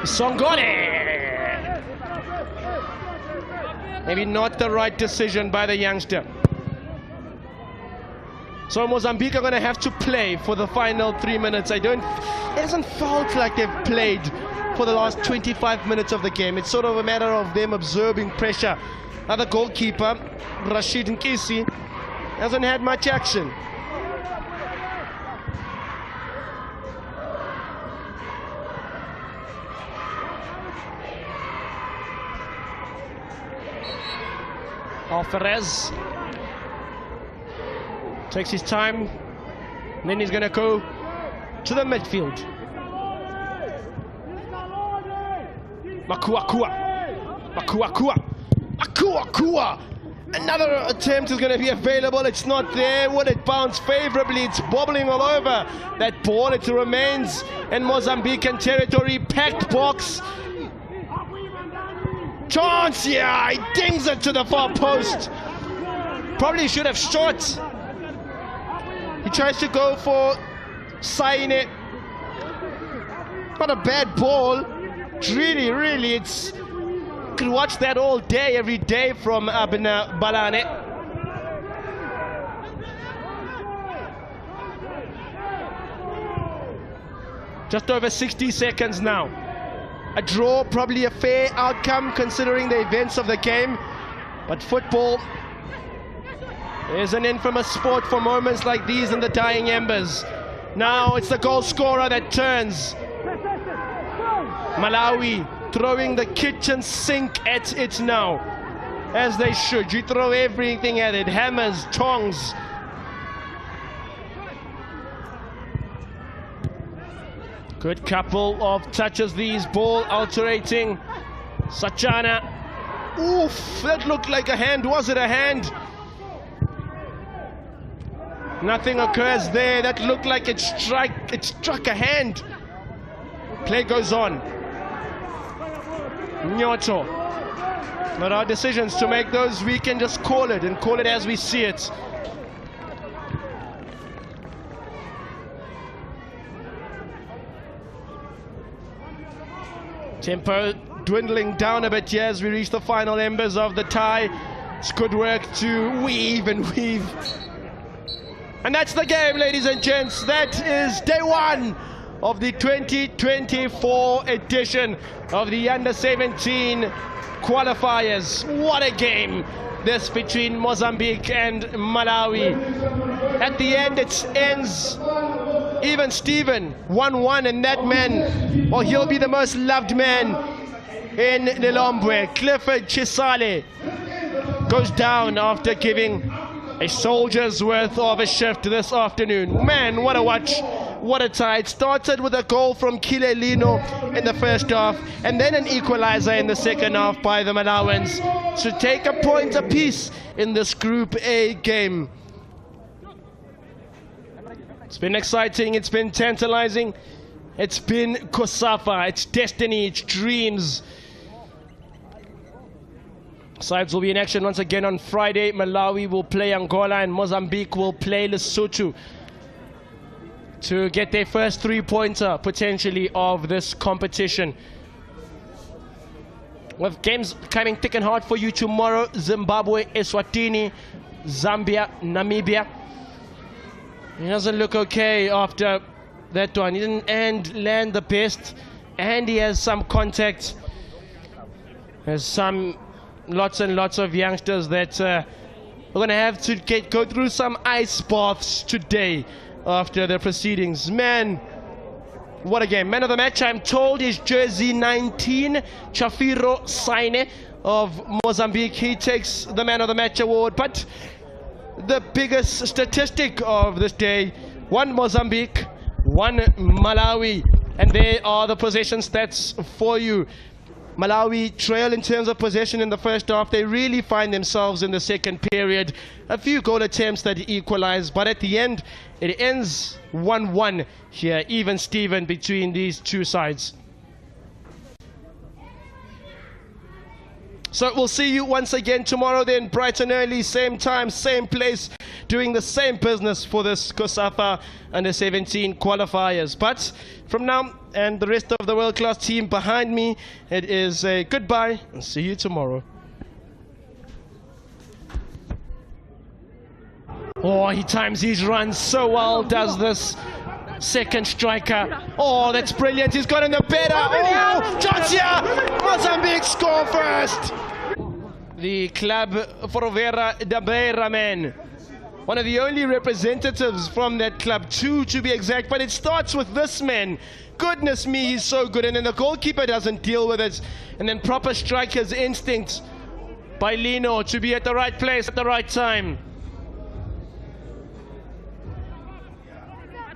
Songone. Maybe not the right decision by the youngster. So Mozambique are going to have to play for the final 3 minutes. It hasn't felt like they've played for the last 25 minutes of the game. It's sort of a matter of them absorbing pressure other goalkeeper, Rashid Nkisi, hasn't had much action. Alvarez takes his time, and then he's going to go to the midfield. Makua. Another attempt is going to be available. It's not there. Will it bounce favorably? It's bobbling all over that ball. It remains in Mozambican territory. Packed box. Chance, yeah, he dings it to the far post. Probably should have shot. He tries to go for Saine. Not a bad ball. Really, it's... You could watch that all day, every day from Abena Balane. Just over 60 seconds now. A draw, probably a fair outcome considering the events of the game. But football is an infamous sport for moments like these in the dying embers. Now it's the goal scorer that turns. Malawi throwing the kitchen sink at it now, as they should. You throw everything at it, hammers, tongs. Good couple of touches, these ball alterating. Sachana. Oof, that looked like a hand. Was it a hand? Nothing occurs there. That looked like it struck a hand. Play goes on. Nyoto. Not our decisions to make those. We can just call it and call it as we see it. Tempo dwindling down a bit here as we reach the final embers of the tie. It's good work to weave and weave. And that's the game, ladies and gents. That is day one of the 2024 edition of the Under-17 Qualifiers. What a game this between Mozambique and Malawi. At the end it ends even Steven 1-1, and that man, well, he'll be the most loved man in Lilongwe. Clifford Chisale goes down after giving a soldier's worth of a shift this afternoon. Man, what a watch, what a tie. It started with a goal from Kilelino in the first half, and then an equalizer in the second half by the Malawans to take a point apiece in this Group A game. It's been exciting, it's been tantalizing, it's been COSAFA, it's destiny, it's dreams. Sides will be in action once again on Friday. Malawi will play Angola and Mozambique will play Lesotho to get their first three-pointer potentially of this competition. With games coming thick and hard for you tomorrow: Zimbabwe, Eswatini, Zambia, Namibia. He doesn't look okay after that one. He didn't land the best, and he has some contact. There's lots and lots of youngsters that are going to have to go through some ice baths today after the proceedings. Man, what a game. Man of the match, I'm told, is jersey 19, Chafiro Saine of Mozambique. He takes the man of the match award. But the biggest statistic of this day: 1 Mozambique, 1 Malawi. And there are the possession stats for you. Malawi trail in terms of possession in the first half. They really find themselves in the second period. A few goal attempts that equalize, but at the end it ends 1-1 here, even Steven between these two sides. So we'll see you once again tomorrow then, bright and early, same time, same place, doing the same business for this COSAFA Under-17 Qualifiers. But from now and the rest of the world-class team behind me, it is a goodbye and see you tomorrow. Oh, he times his runs so well, does this second striker. Oh, that's brilliant. He's got in the better. Oh, Georgia! Mozambique score first. the Club Ferroviária da Beira man. One of the only representatives from that club, two to be exact, but it starts with this man. Goodness me, he's so good, and then the goalkeeper doesn't deal with it. And then proper striker's instinct by Lino to be at the right place at the right time.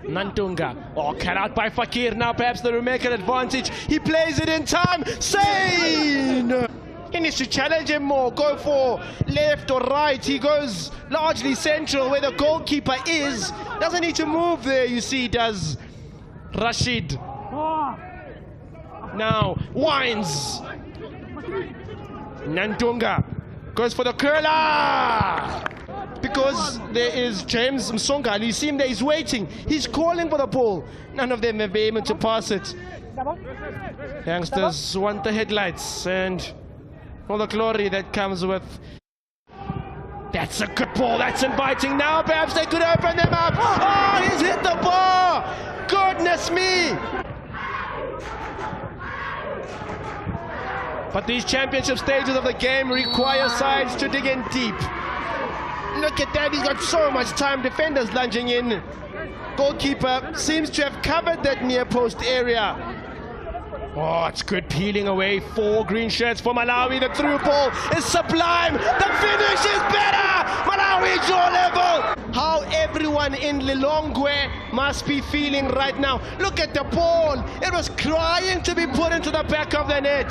Nantunga, cut out by Fakir, now perhaps the Rumeka advantage. He plays it in time, Sane! He needs to challenge him more, go for left or right. He goes largely central where the goalkeeper is. Doesn't need to move there, you see, does Rashid. Now, winds. Nantunga goes for the curler. Because there is James Msonga, and you see him there, he's waiting. He's calling for the ball. None of them have been able to pass it. Youngsters want the headlights and all the glory that comes with. That's a good ball, that's inviting. Now perhaps they could open them up. Oh, he's hit the bar. Goodness me. But these championship stages of the game require sides to dig in deep. Look at that, he's got so much time. Defenders lunging in. Goalkeeper seems to have covered that near post area. Oh, it's good peeling away. 4 green shirts for Malawi. The through ball is sublime. The finish is better. Malawi draw level. How everyone in Lilongwe must be feeling right now. Look at the ball. It was crying to be put into the back of the net.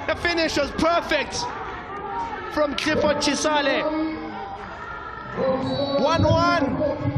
The finish was perfect from Clifford Chisale. 1-1.